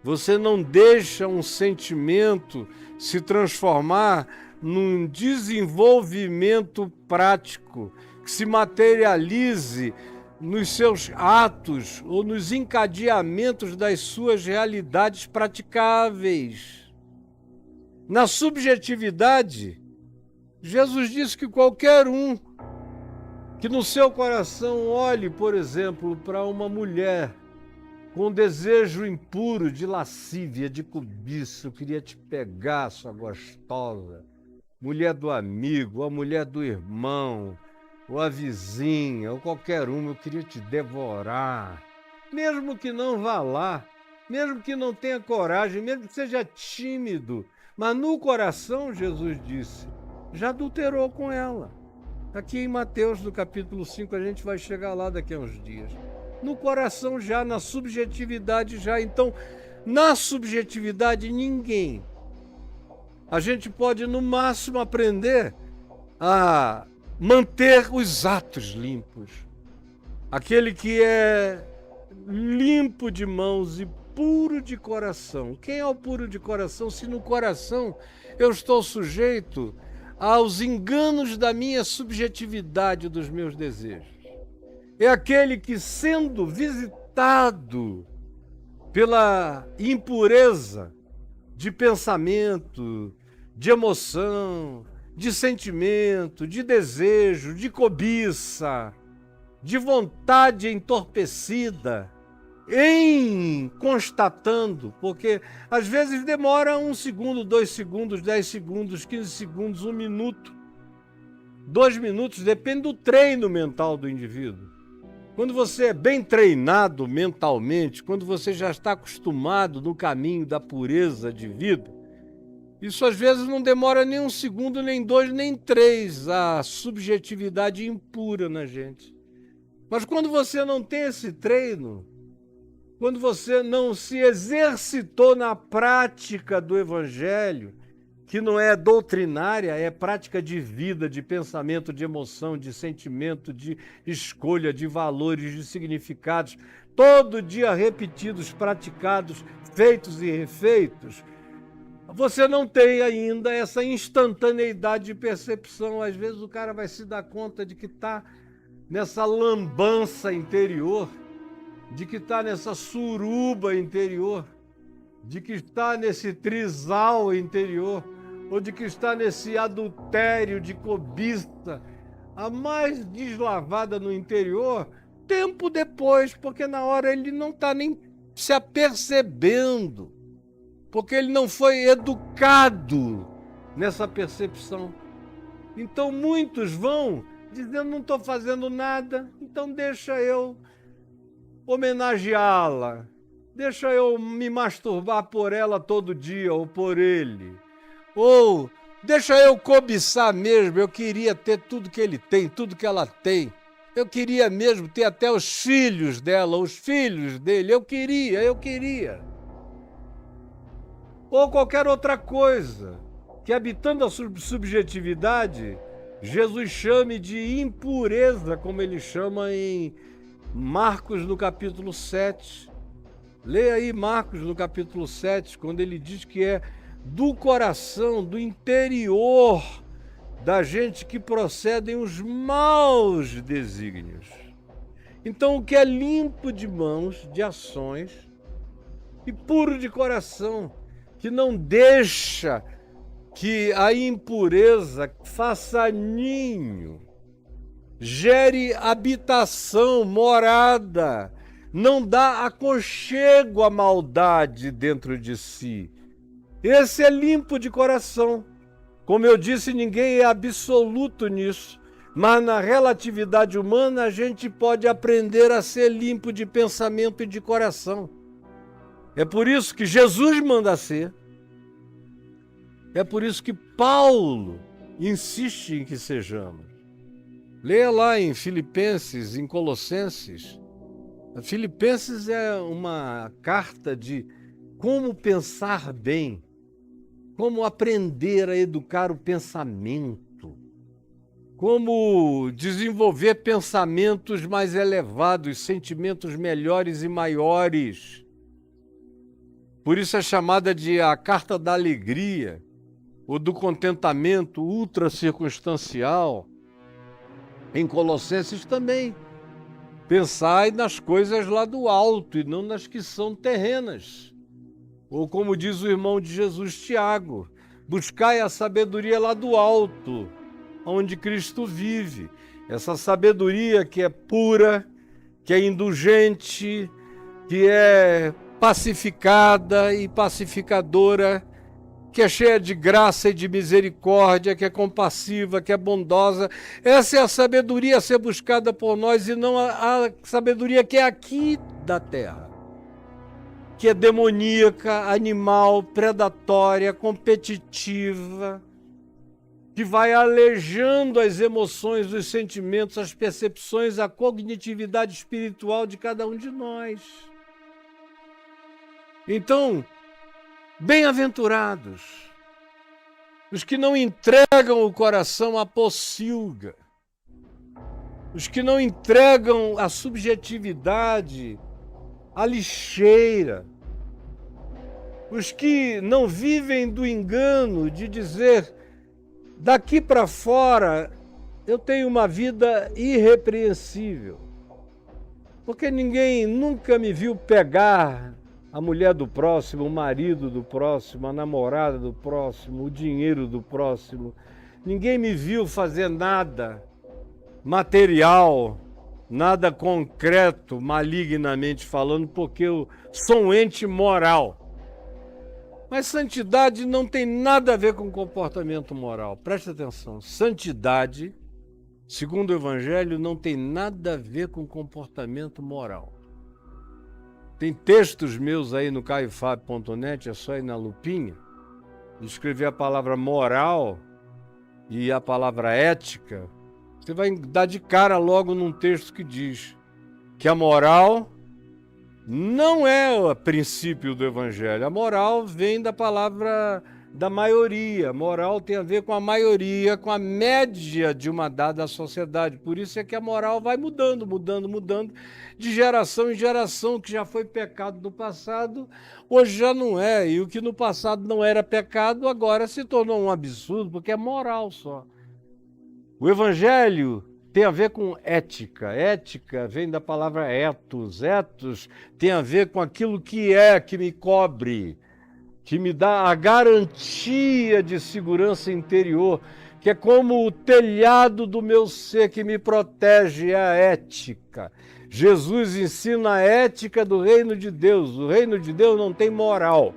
Você não deixa um sentimento se transformar num desenvolvimento prático, que se materialize nos seus atos ou nos encadeamentos das suas realidades praticáveis. Na subjetividade, Jesus disse que qualquer um que no seu coração olhe, por exemplo, para uma mulher com desejo impuro de lascívia, de cobiça, eu queria te pegar, sua gostosa, mulher do amigo, a mulher do irmão, ou a vizinha, ou qualquer uma, eu queria te devorar. mesmo que não vá lá, mesmo que não tenha coragem, mesmo que seja tímido, mas no coração, Jesus disse, já adulterou com ela. Aqui em Mateus, no capítulo 5, a gente vai chegar lá daqui a uns dias. No coração já, na subjetividade já. Então, na subjetividade, ninguém. A gente pode, no máximo, aprender a manter os atos limpos. Aquele que é limpo de mãos e puro de coração. Quem é o puro de coração? Se no coração eu estou sujeito aos enganos da minha subjetividade, dos meus desejos. É aquele que, sendo visitado pela impureza de pensamento, de emoção, de sentimento, de desejo, de cobiça, de vontade entorpecida, em constatando, porque às vezes demora 1 segundo, 2 segundos, 10 segundos, 15 segundos, 1 minuto, 2 minutos, depende do treino mental do indivíduo. Quando você é bem treinado mentalmente, quando você já está acostumado no caminho da pureza de vida, isso às vezes não demora nem 1 segundo, nem 2, nem 3, a subjetividade impura na gente. Mas quando você não tem esse treino, quando você não se exercitou na prática do Evangelho, que não é doutrinária, é prática de vida, de pensamento, de emoção, de sentimento, de escolha, de valores, de significados, todo dia repetidos, praticados, feitos e refeitos, você não tem ainda essa instantaneidade de percepção. Às vezes o cara vai se dar conta de que está nessa lambança interior, de que está nessa suruba interior, de que está nesse trisal interior, ou de que está nesse adultério de cobiça, a mais deslavada no interior, tempo depois, porque na hora ele não está nem se apercebendo, porque ele não foi educado nessa percepção. Então muitos vão dizendo, não estou fazendo nada, então deixa eu homenageá-la, deixa eu me masturbar por ela todo dia ou por ele, ou deixa eu cobiçar mesmo, eu queria ter tudo que ele tem, tudo que ela tem, eu queria mesmo ter até os filhos dela, os filhos dele, eu queria. Ou qualquer outra coisa, que habitando a subjetividade, Jesus chame de impureza, como ele chama em Marcos no capítulo 7. Leia aí Marcos no capítulo 7, quando ele diz que é do coração, do interior da gente que procedem os maus desígnios. Então o que é limpo de mãos, de ações, e puro de coração, que não deixa que a impureza faça ninho, gere habitação, morada, não dá aconchego à maldade dentro de si. Esse é limpo de coração. Como eu disse, ninguém é absoluto nisso, mas na relatividade humana a gente pode aprender a ser limpo de pensamento e de coração. É por isso que Jesus manda ser. É por isso que Paulo insiste em que sejamos. Leia lá em Filipenses, em Colossenses. Filipenses é uma carta de como pensar bem, como aprender a educar o pensamento, como desenvolver pensamentos mais elevados, sentimentos melhores e maiores. Por isso é chamada de a carta da alegria, ou do contentamento ultra circunstancial. Em Colossenses também. Pensai nas coisas lá do alto e não nas que são terrenas. Ou como diz o irmão de Jesus, Tiago, buscai a sabedoria lá do alto, onde Cristo vive. Essa sabedoria que é pura, que é indulgente, que é pacificada e pacificadora, que é cheia de graça e de misericórdia, que é compassiva, que é bondosa. Essa é a sabedoria a ser buscada por nós e não a sabedoria que é aqui da terra, que é demoníaca, animal, predatória, competitiva, que vai alejando as emoções, os sentimentos, as percepções, a cognitividade espiritual de cada um de nós. Então, bem-aventurados os que não entregam o coração à pocilga, os que não entregam a subjetividade à lixeira, os que não vivem do engano de dizer: daqui para fora eu tenho uma vida irrepreensível, porque ninguém nunca me viu pegar a mulher do próximo, o marido do próximo, a namorada do próximo, o dinheiro do próximo. Ninguém me viu fazer nada material, nada concreto, malignamente falando, porque eu sou um ente moral. Mas santidade não tem nada a ver com comportamento moral. Preste atenção. Santidade, segundo o Evangelho, não tem nada a ver com comportamento moral. Tem textos meus aí no caiofabi.net, é só ir na lupinha, escrever a palavra moral e a palavra ética. Você vai dar de cara logo num texto que diz que a moral não é o princípio do Evangelho. A moral vem da palavra da maioria. Moral tem a ver com a maioria, com a média de uma dada sociedade. Por isso é que a moral vai mudando, de geração em geração. O que já foi pecado no passado, hoje já não é. E o que no passado não era pecado, agora se tornou um absurdo, porque é moral só. O Evangelho tem a ver com ética. Ética vem da palavra ethos. Ethos tem a ver com aquilo que me cobre, que me dá a garantia de segurança interior, que é como o telhado do meu ser que me protege, é a ética. Jesus ensina a ética do reino de Deus. O reino de Deus não tem moral.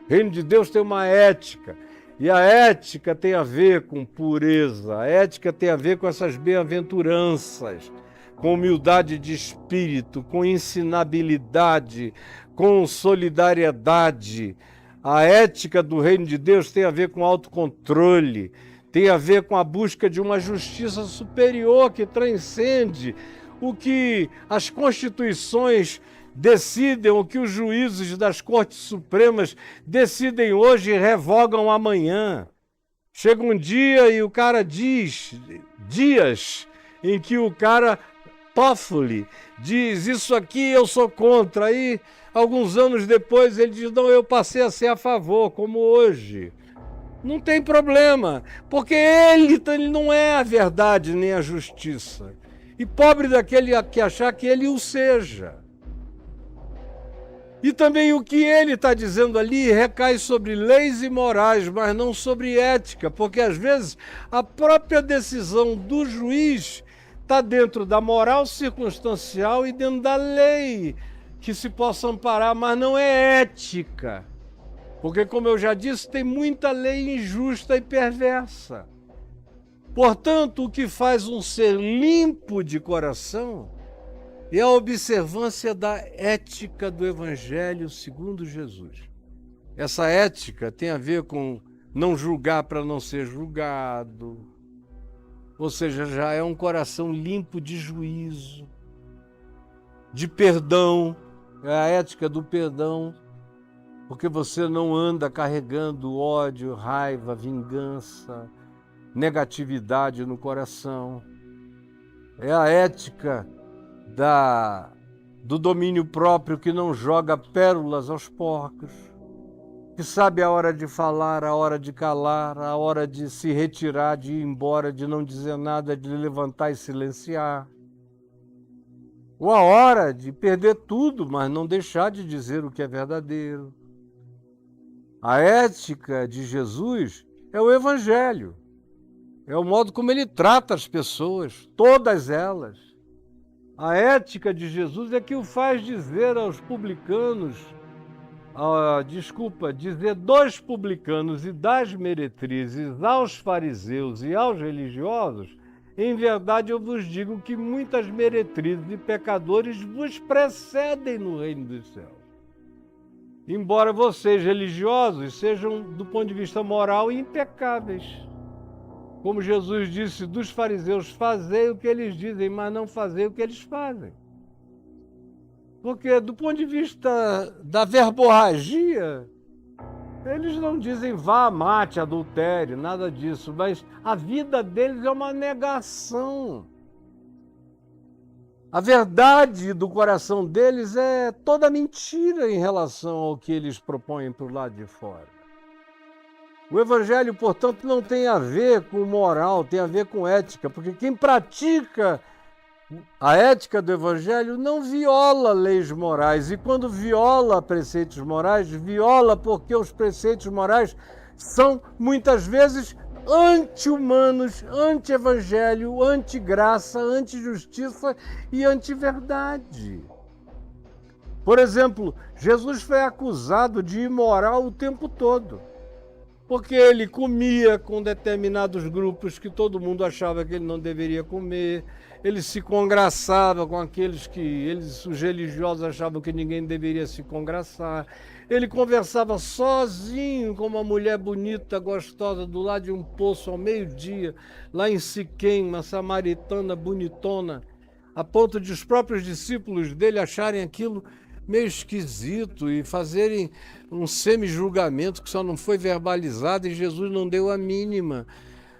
O reino de Deus tem uma ética. E a ética tem a ver com pureza, a ética tem a ver com essas bem-aventuranças, com humildade de espírito, com ensinabilidade, com solidariedade. A ética do reino de Deus tem a ver com autocontrole, tem a ver com a busca de uma justiça superior que transcende o que as constituições decidem, o que os juízes das Cortes Supremas decidem hoje e revogam amanhã. Chega um dia e o cara diz, dias em que o cara, Toffoli, diz: isso aqui eu sou contra. Aí, alguns anos depois, ele diz: não, eu passei a ser a favor, como hoje. Não tem problema, porque ele não é a verdade nem a justiça. E pobre daquele que achar que ele o seja. E também o que ele está dizendo ali recai sobre leis e morais, mas não sobre ética, porque às vezes a própria decisão do juiz está dentro da moral circunstancial e dentro da lei que se possa amparar, mas não é ética. Porque, como eu já disse, tem muita lei injusta e perversa. Portanto, o que faz um ser limpo de coração é a observância da ética do Evangelho segundo Jesus. Essa ética tem a ver com não julgar para não ser julgado, ou seja, já é um coração limpo de juízo, de perdão, é a ética do perdão, porque você não anda carregando ódio, raiva, vingança, negatividade no coração. É a ética do domínio próprio, que não joga pérolas aos porcos, que sabe a hora de falar, a hora de calar, a hora de se retirar, de ir embora, de não dizer nada, de levantar e silenciar. Ou a hora de perder tudo, mas não deixar de dizer o que é verdadeiro. A ética de Jesus é o Evangelho. É o modo como ele trata as pessoas, todas elas. A ética de Jesus é que o faz dizer aos publicanos, dizer dos publicanos e das meretrizes aos fariseus e aos religiosos, em verdade eu vos digo que muitas meretrizes e pecadores vos precedem no reino dos céus. Embora vocês, religiosos, sejam, do ponto de vista moral, impecáveis. Como Jesus disse dos fariseus, fazei o que eles dizem, mas não fazei o que eles fazem. Porque, do ponto de vista da verborragia, eles não dizem vá, mate, adultério, nada disso, mas a vida deles é uma negação. A verdade do coração deles é toda mentira em relação ao que eles propõem para o lado de fora. O Evangelho, portanto, não tem a ver com moral, tem a ver com ética, porque quem pratica a ética do Evangelho não viola leis morais, e quando viola preceitos morais, viola porque os preceitos morais são, muitas vezes, anti-humanos, anti-evangelho, anti-graça, anti-justiça e anti-verdade. Por exemplo, Jesus foi acusado de imoral o tempo todo, porque ele comia com determinados grupos que todo mundo achava que ele não deveria comer, ele se congraçava com aqueles que os religiosos achavam que ninguém deveria se congraçar, ele conversava sozinho com uma mulher bonita, gostosa, do lado de um poço ao meio-dia, lá em Siquém, uma samaritana bonitona, a ponto de os próprios discípulos dele acharem aquilo meio esquisito e fazerem um semi-julgamento que só não foi verbalizado, e Jesus não deu a mínima.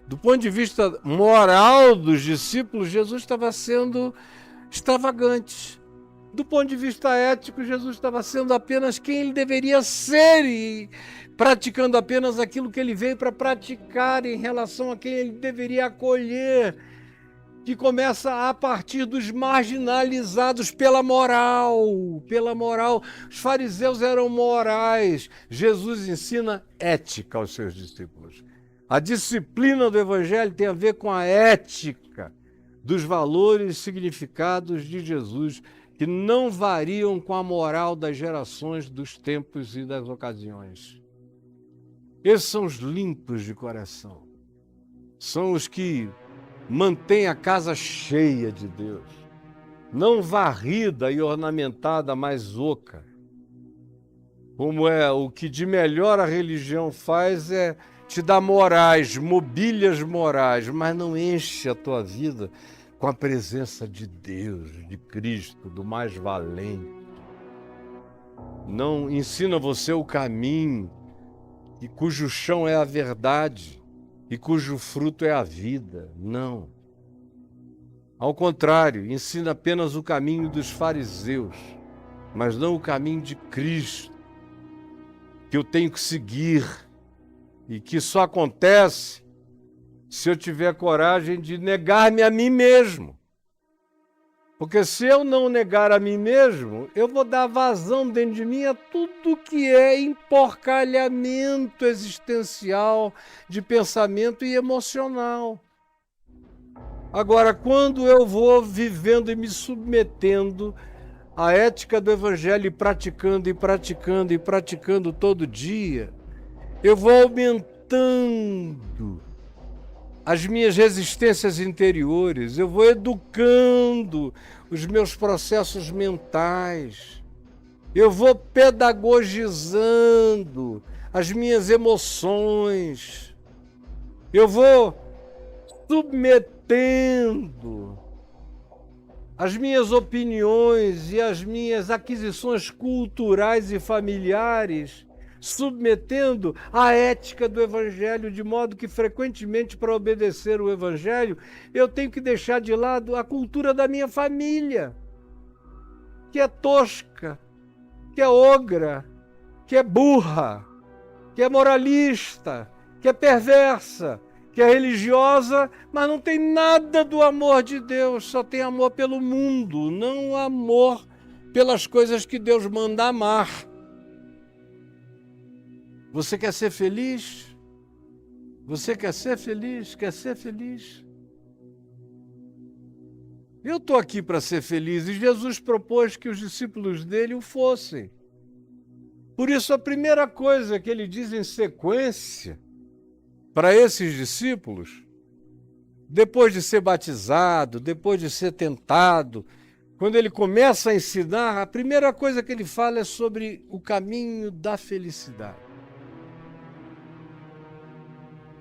Do ponto de vista moral dos discípulos, Jesus estava sendo extravagante. Do ponto de vista ético, Jesus estava sendo apenas quem ele deveria ser e praticando apenas aquilo que ele veio para praticar em relação a quem ele deveria acolher, que começa a partir dos marginalizados pela moral, pela moral. Os fariseus eram morais. Jesus ensina ética aos seus discípulos. A disciplina do Evangelho tem a ver com a ética dos valores e significados de Jesus, que não variam com a moral das gerações, dos tempos e das ocasiões. Esses são os limpos de coração. São os que mantêm a casa cheia de Deus, não varrida e ornamentada, mas oca. Como é o que de melhor a religião faz é te dar morais, mobílias morais, mas não enche a tua vida com a presença de Deus, de Cristo, do mais valente. Não ensina você o caminho, e cujo chão é a verdade, e cujo fruto é a vida. Não. Ao contrário, ensina apenas o caminho dos fariseus, mas não o caminho de Cristo, que eu tenho que seguir, e que só acontece se eu tiver coragem de negar-me a mim mesmo. Porque se eu não negar a mim mesmo, eu vou dar vazão dentro de mim a tudo que é emporcalhamento existencial, de pensamento e emocional. Agora, quando eu vou vivendo e me submetendo à ética do Evangelho, e praticando, e praticando, e praticando todo dia, eu vou aumentando as minhas resistências interiores, eu vou educando os meus processos mentais, eu vou pedagogizando as minhas emoções, eu vou submetendo as minhas opiniões e as minhas aquisições culturais e familiares, submetendo a ética do Evangelho, de modo que, frequentemente, para obedecer o Evangelho, eu tenho que deixar de lado a cultura da minha família, que é tosca, que é ogra, que é burra, que é moralista, que é perversa, que é religiosa, mas não tem nada do amor de Deus, só tem amor pelo mundo, não amor pelas coisas que Deus manda amar. Você quer ser feliz? Você quer ser feliz? Quer ser feliz? Eu estou aqui para ser feliz, e Jesus propôs que os discípulos dele o fossem. Por isso, a primeira coisa que ele diz em sequência para esses discípulos, depois de ser batizado, depois de ser tentado, quando ele começa a ensinar, a primeira coisa que ele fala é sobre o caminho da felicidade.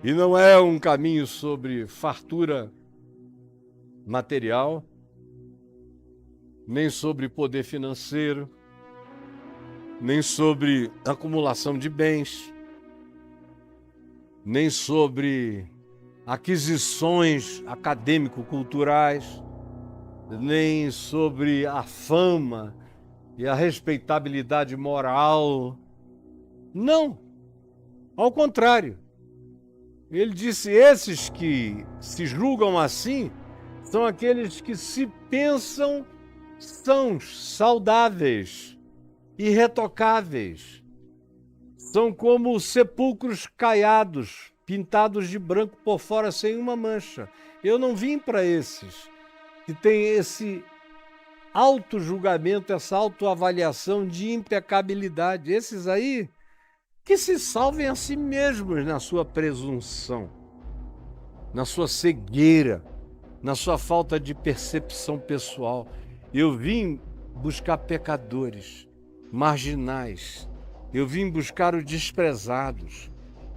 E não é um caminho sobre fartura material, nem sobre poder financeiro, nem sobre acumulação de bens, nem sobre aquisições acadêmico-culturais, nem sobre a fama e a respeitabilidade moral. Não, ao contrário. Ele disse, esses que se julgam assim, são aqueles que se pensam sãos, saudáveis, irretocáveis. São como sepulcros caiados, pintados de branco por fora, sem uma mancha. Eu não vim para esses que têm esse auto-julgamento, essa autoavaliação de impecabilidade. Esses aí que se salvem a si mesmos na sua presunção, na sua cegueira, na sua falta de percepção pessoal. Eu vim buscar pecadores, marginais. Eu vim buscar os desprezados.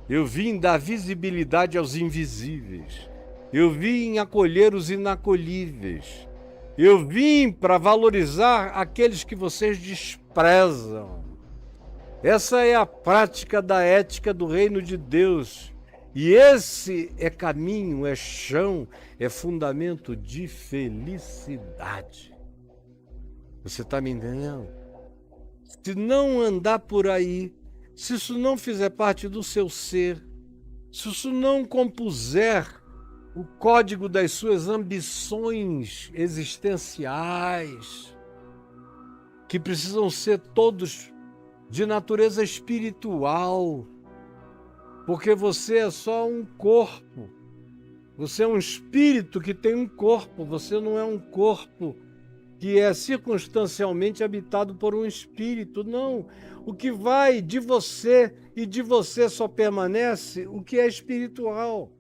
Eu vim dar visibilidade aos invisíveis. Eu vim acolher os inacolhíveis. Eu vim para valorizar aqueles que vocês desprezam. Essa é a prática da ética do reino de Deus. E esse é caminho, é chão, é fundamento de felicidade. Você está me entendendo? Se não andar por aí, se isso não fizer parte do seu ser, se isso não compuser o código das suas ambições existenciais, que precisam ser todos de natureza espiritual, porque você é só um corpo, você é um espírito que tem um corpo, você não é um corpo que é circunstancialmente habitado por um espírito, não. O que vai de você e de você só permanece o que é espiritual,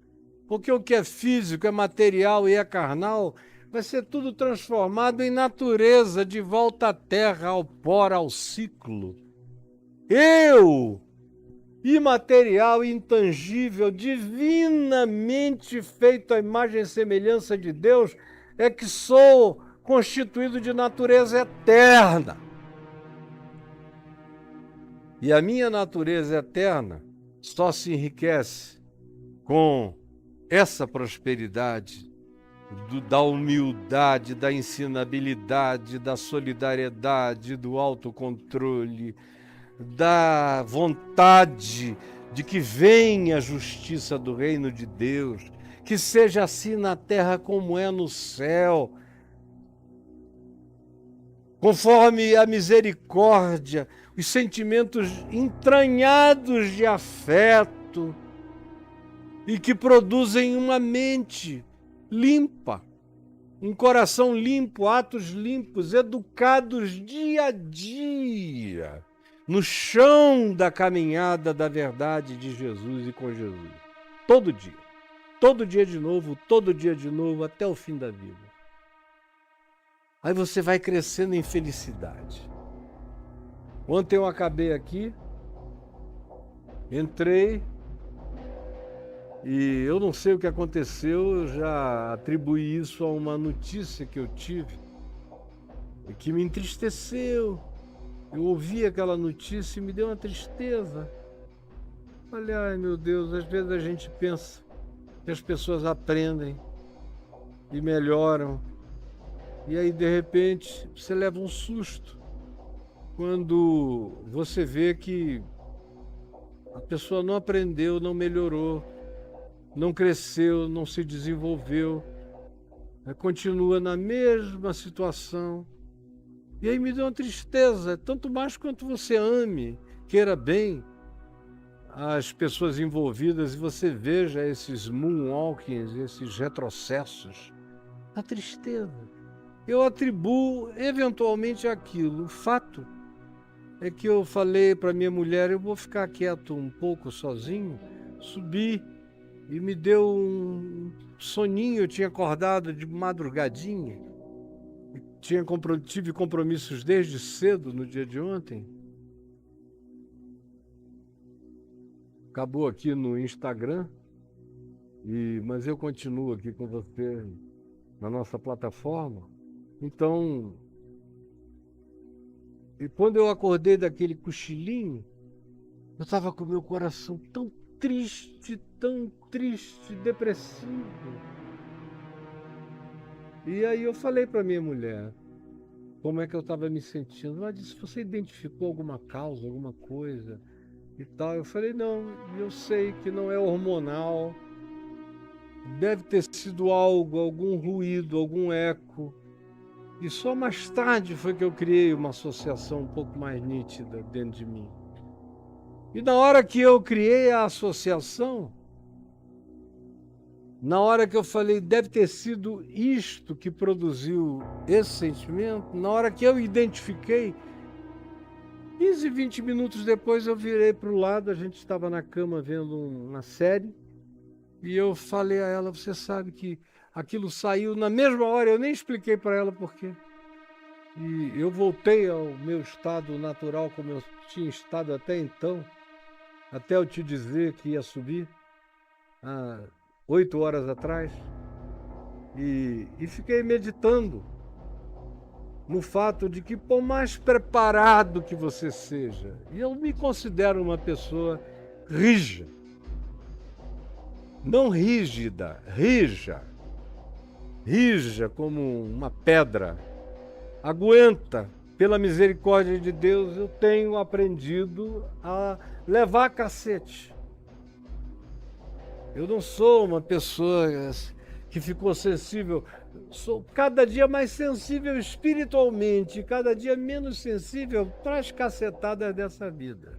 porque o que é físico, é material e é carnal, vai ser tudo transformado em natureza, de volta à terra, ao pó, ao ciclo. Eu, imaterial, intangível, divinamente feito à imagem e semelhança de Deus, é que sou constituído de natureza eterna. E a minha natureza eterna só se enriquece com essa prosperidade, da humildade, da ensinabilidade, da solidariedade, do autocontrole, da vontade de que venha a justiça do reino de Deus, que seja assim na terra como é no céu, conforme a misericórdia, os sentimentos entranhados de afeto e que produzem uma mente limpa, um coração limpo, atos limpos, educados dia a dia, no chão da caminhada da verdade de Jesus e com Jesus. Todo dia de novo, até o fim da vida. Aí você vai crescendo em felicidade. Ontem eu acabei aqui, entrei, e eu não sei o que aconteceu, eu já atribuí isso a uma notícia que eu tive, e que me entristeceu. Eu ouvi aquela notícia e me deu uma tristeza. Falei, ai meu Deus, às vezes a gente pensa que as pessoas aprendem e melhoram, e aí de repente você leva um susto quando você vê que a pessoa não aprendeu, não melhorou, não cresceu, não se desenvolveu, continua na mesma situação. E aí me deu uma tristeza, tanto mais quanto você ame, queira bem as pessoas envolvidas e você veja esses moonwalkings, esses retrocessos, a tristeza. Eu atribuo eventualmente aquilo, o fato é que eu falei para minha mulher, eu vou ficar quieto um pouco sozinho, subi e me deu um soninho, eu tinha acordado de madrugadinha, tive compromissos desde cedo no dia de ontem. Acabou aqui no Instagram, mas eu continuo aqui com você na nossa plataforma. Então, e quando eu acordei daquele cochilinho, eu estava com o meu coração tão triste, depressivo. E aí eu falei para minha mulher como é que eu estava me sentindo. Ela disse: você identificou alguma causa, alguma coisa e tal? Eu falei: não, eu sei que não é hormonal, deve ter sido algum ruído, algum eco. E só mais tarde foi que eu criei uma associação um pouco mais nítida dentro de mim. E na hora que eu criei a associação, na hora que eu falei, deve ter sido isto que produziu esse sentimento, na hora que eu identifiquei, 15, 20 minutos depois eu virei para o lado, a gente estava na cama vendo uma série, e eu falei a ela: você sabe que aquilo saiu na mesma hora, eu nem expliquei para ela por quê. E eu voltei ao meu estado natural, como eu tinha estado até então, até eu te dizer que ia subir, há 8 horas atrás, e fiquei meditando no fato de que, por mais preparado que você seja, e eu me considero uma pessoa rija, não rígida, rija como uma pedra, aguenta, pela misericórdia de Deus, eu tenho aprendido a levar cacete. Eu não sou uma pessoa que ficou sensível, sou cada dia mais sensível espiritualmente, cada dia menos sensível para as cacetadas dessa vida.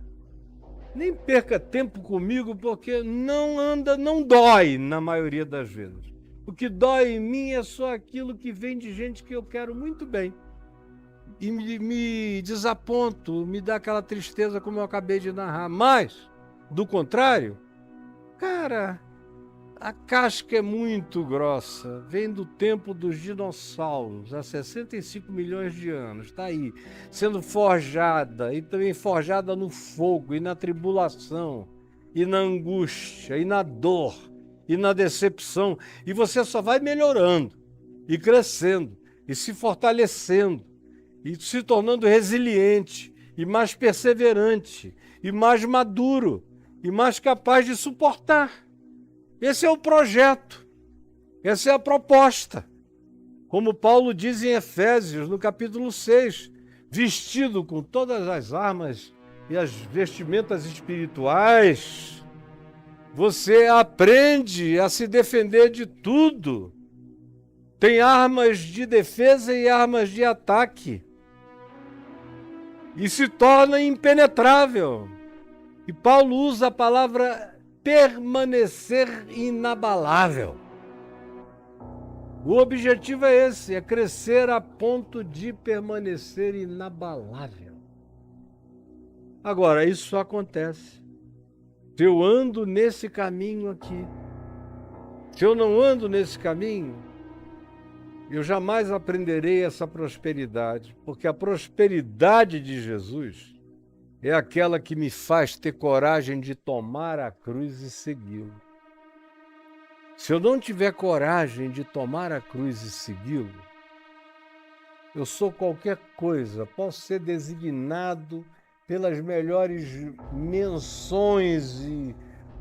Nem perca tempo comigo, porque não dói na maioria das vezes. O que dói em mim é só aquilo que vem de gente que eu quero muito bem. E me desaponto, me dá aquela tristeza como eu acabei de narrar. Mas, do contrário, cara, a casca é muito grossa, vem do tempo dos dinossauros, há 65 milhões de anos, está aí, sendo forjada, e também forjada no fogo, e na tribulação, e na angústia, e na dor, e na decepção, e você só vai melhorando, e crescendo, e se fortalecendo, e se tornando resiliente, e mais perseverante, e mais maduro, e mais capaz de suportar. Esse é o projeto, essa é a proposta. Como Paulo diz em Efésios, no capítulo 6, vestido com todas as armas e as vestimentas espirituais, você aprende a se defender de tudo. Tem armas de defesa e armas de ataque. E se torna impenetrável. E Paulo usa a palavra permanecer inabalável. O objetivo é esse, é crescer a ponto de permanecer inabalável. Agora, isso só acontece se eu ando nesse caminho aqui. Se eu não ando nesse caminho, eu jamais aprenderei essa prosperidade, porque a prosperidade de Jesus é aquela que me faz ter coragem de tomar a cruz e segui-lo. Se eu não tiver coragem de tomar a cruz e segui-lo, eu sou qualquer coisa, posso ser designado pelas melhores menções e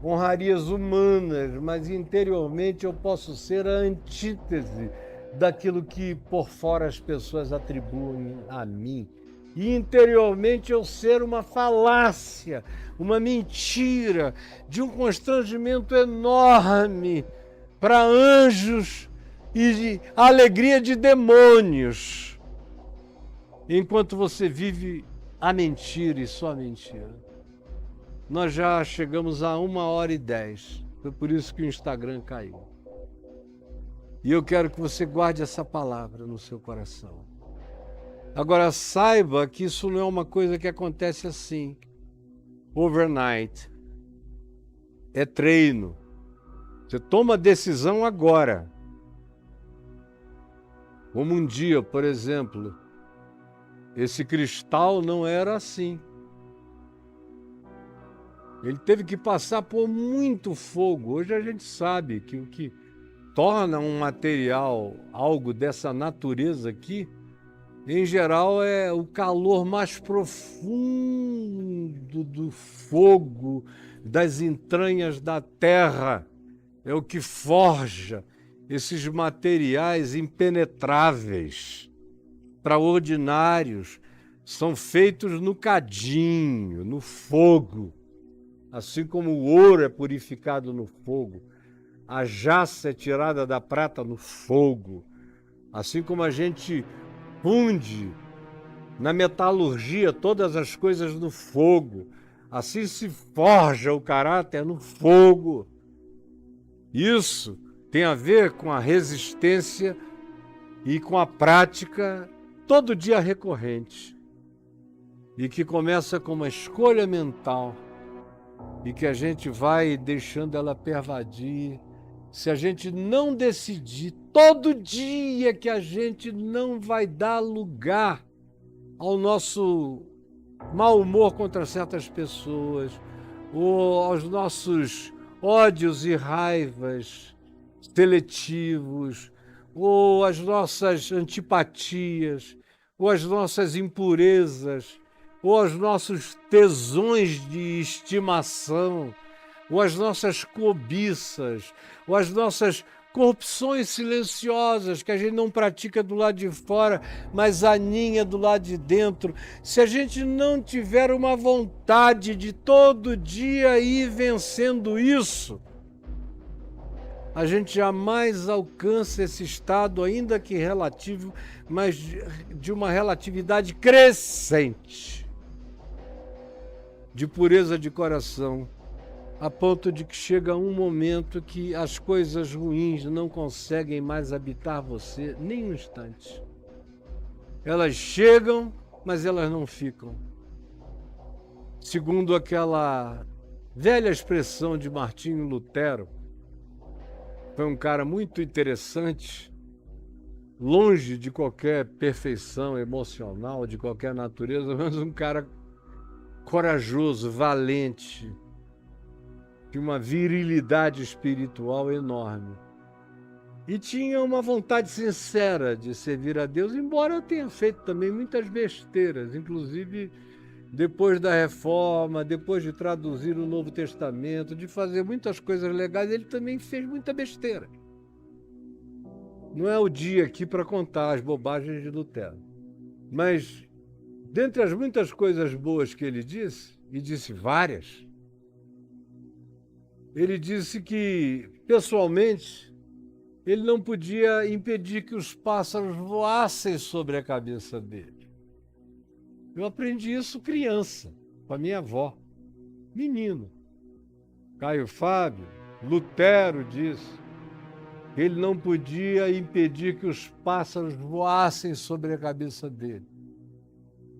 honrarias humanas, mas interiormente eu posso ser a antítese daquilo que por fora as pessoas atribuem a mim. E interiormente eu ser uma falácia, uma mentira, de um constrangimento enorme para anjos e de alegria de demônios, enquanto você vive a mentira e só a mentira. Nós já chegamos a 1h10, foi por isso que o Instagram caiu. E eu quero que você guarde essa palavra no seu coração. Agora, saiba que isso não é uma coisa que acontece assim, overnight. É treino. Você toma a decisão agora. Como um dia, por exemplo, esse cristal não era assim. Ele teve que passar por muito fogo. Hoje a gente sabe que o que torna um material algo dessa natureza aqui, em geral, é o calor mais profundo do fogo, das entranhas da terra. É o que forja esses materiais impenetráveis, extraordinários. São feitos no cadinho, no fogo. Assim como o ouro é purificado no fogo, a jaça é tirada da prata no fogo. Assim como a gente funde na metalurgia todas as coisas no fogo, assim se forja o caráter no fogo. Isso tem a ver com a resistência e com a prática todo dia recorrente, e que começa com uma escolha mental e que a gente vai deixando ela pervadir. Se a gente não decidir todo dia que a gente não vai dar lugar ao nosso mau humor contra certas pessoas, ou aos nossos ódios e raivas seletivos, ou as nossas antipatias, ou as nossas impurezas, ou os nossos tesões de estimação, ou as nossas cobiças, ou as nossas corrupções silenciosas que a gente não pratica do lado de fora, mas aninha do lado de dentro. Se a gente não tiver uma vontade de todo dia ir vencendo isso, a gente jamais alcança esse estado, ainda que relativo, mas de uma relatividade crescente, de pureza de coração, a ponto de que chega um momento que as coisas ruins não conseguem mais habitar você nem um instante. Elas chegam, mas elas não ficam. Segundo aquela velha expressão de Martinho Lutero, foi um cara muito interessante, longe de qualquer perfeição emocional, de qualquer natureza, mas um cara corajoso, valente, de uma virilidade espiritual enorme. E tinha uma vontade sincera de servir a Deus, embora tenha feito também muitas besteiras, inclusive depois da reforma, depois de traduzir o Novo Testamento, de fazer muitas coisas legais, ele também fez muita besteira. Não é o dia aqui para contar as bobagens de Lutero. Mas, dentre as muitas coisas boas que ele disse, e disse várias, ele disse que, pessoalmente, ele não podia impedir que os pássaros voassem sobre a cabeça dele. Eu aprendi isso criança, com a minha avó, menino. Caio Fábio, Lutero disse que ele não podia impedir que os pássaros voassem sobre a cabeça dele.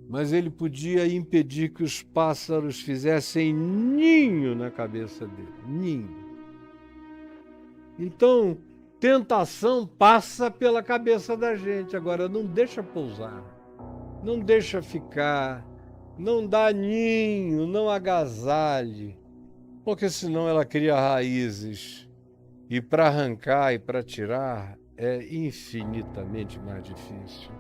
Mas ele podia impedir que os pássaros fizessem ninho na cabeça dele. Ninho. Então, tentação passa pela cabeça da gente. Agora, não deixa pousar. Não deixa ficar. Não dá ninho, não agasalhe. Porque senão ela cria raízes. E para arrancar e para tirar é infinitamente mais difícil.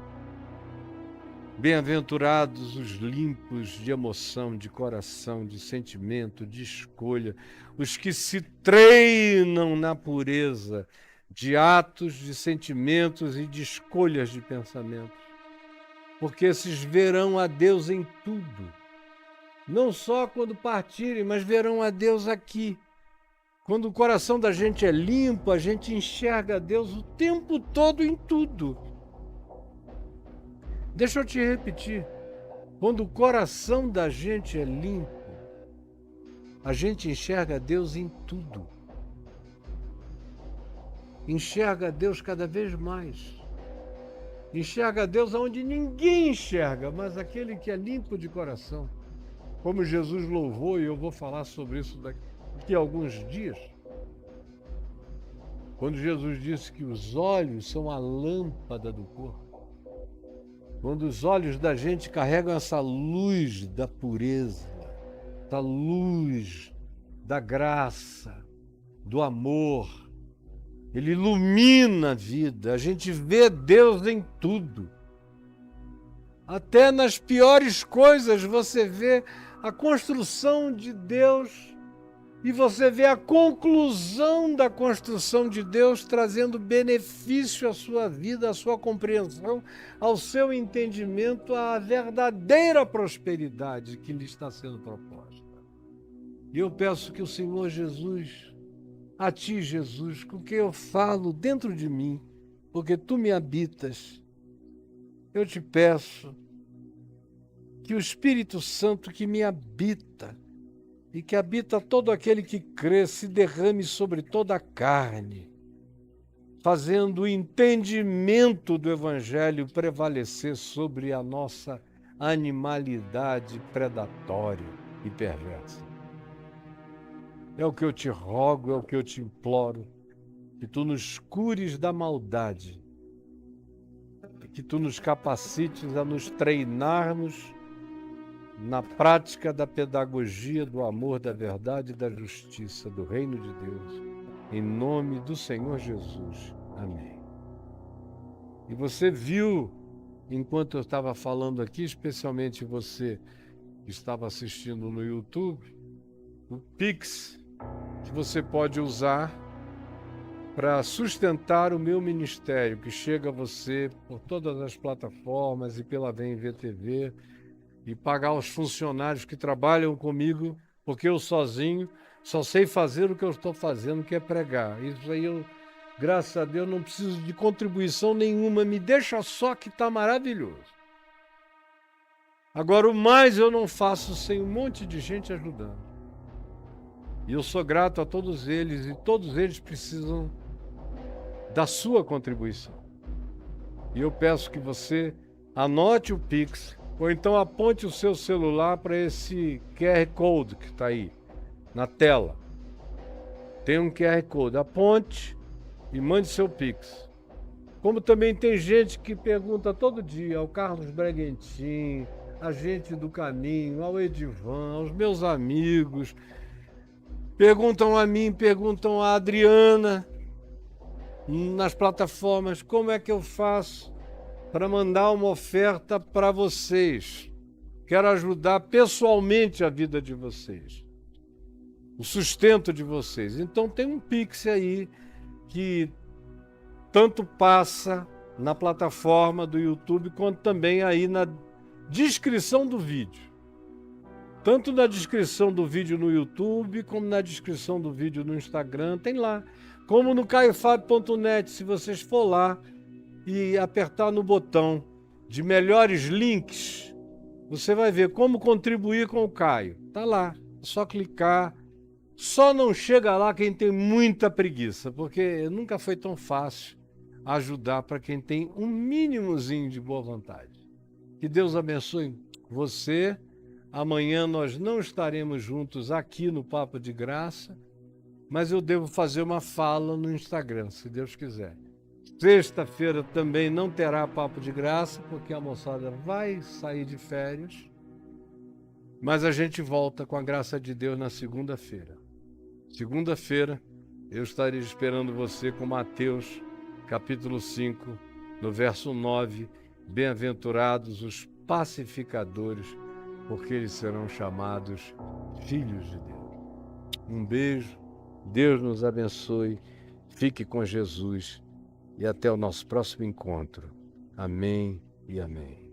Bem-aventurados os limpos de emoção, de coração, de sentimento, de escolha, os que se treinam na pureza de atos, de sentimentos e de escolhas de pensamentos. Porque esses verão a Deus em tudo. Não só quando partirem, mas verão a Deus aqui. Quando o coração da gente é limpo, a gente enxerga a Deus o tempo todo em tudo. Deixa eu te repetir. Quando o coração da gente é limpo, a gente enxerga Deus em tudo. Enxerga Deus cada vez mais. Enxerga Deus aonde ninguém enxerga, mas aquele que é limpo de coração. Como Jesus louvou, e eu vou falar sobre isso daqui a alguns dias. Quando Jesus disse que os olhos são a lâmpada do corpo. Quando os olhos da gente carregam essa luz da pureza, essa luz da graça, do amor, ele ilumina a vida, a gente vê Deus em tudo. Até nas piores coisas você vê a construção de Deus e você vê a conclusão da construção de Deus trazendo benefício à sua vida, à sua compreensão, ao seu entendimento, à verdadeira prosperidade que lhe está sendo proposta. E eu peço que o Senhor Jesus, a ti, Jesus, com quem eu falo dentro de mim, porque tu me habitas, eu te peço que o Espírito Santo que me habita e que habita todo aquele que crê se derrame sobre toda a carne, fazendo o entendimento do Evangelho prevalecer sobre a nossa animalidade predatória e perversa. É o que eu te rogo, é o que eu te imploro, que tu nos cures da maldade, que tu nos capacites a nos treinarmos na prática da pedagogia, do amor, da verdade e da justiça, do reino de Deus, em nome do Senhor Jesus. Amém. E você viu, enquanto eu estava falando aqui, especialmente você que estava assistindo no YouTube, o Pix, que você pode usar para sustentar o meu ministério, que chega a você por todas as plataformas e pela VMV-TV, e pagar os funcionários que trabalham comigo, porque eu sozinho só sei fazer o que eu estou fazendo, que é pregar. Isso aí, graças a Deus, não preciso de contribuição nenhuma, me deixa só que está maravilhoso. Agora, o mais eu não faço sem um monte de gente ajudando. E eu sou grato a todos eles, e todos eles precisam da sua contribuição. E eu peço que você anote o Pix, ou então aponte o seu celular para esse QR Code que está aí na tela. Tem um QR Code, aponte e mande seu Pix. Como também tem gente que pergunta todo dia, ao Carlos Breguentin, a gente do Caminho, ao Edivan, aos meus amigos, perguntam a mim, perguntam a Adriana, nas plataformas, como é que eu faço para mandar uma oferta para vocês? Quero ajudar pessoalmente a vida de vocês, o sustento de vocês. Então tem um Pix aí que tanto passa na plataforma do YouTube, quanto também aí na descrição do vídeo. Tanto na descrição do vídeo no YouTube, como na descrição do vídeo no Instagram, tem lá. Como no caiofábio.net, se vocês for lá e apertar no botão de melhores links, você vai ver como contribuir com o Caio. Tá lá, é só clicar. Só não chega lá quem tem muita preguiça, porque nunca foi tão fácil ajudar para quem tem um mínimozinho de boa vontade. Que Deus abençoe você. Amanhã nós não estaremos juntos aqui no Papo de Graça, mas eu devo fazer uma fala no Instagram, se Deus quiser. Sexta-feira também não terá Papo de Graça, porque a moçada vai sair de férias, mas a gente volta com a graça de Deus na segunda-feira. Segunda-feira eu estarei esperando você com Mateus, capítulo 5, no verso 9, bem-aventurados os pacificadores, porque eles serão chamados filhos de Deus. Um beijo, Deus nos abençoe, fique com Jesus e até o nosso próximo encontro. Amém e amém.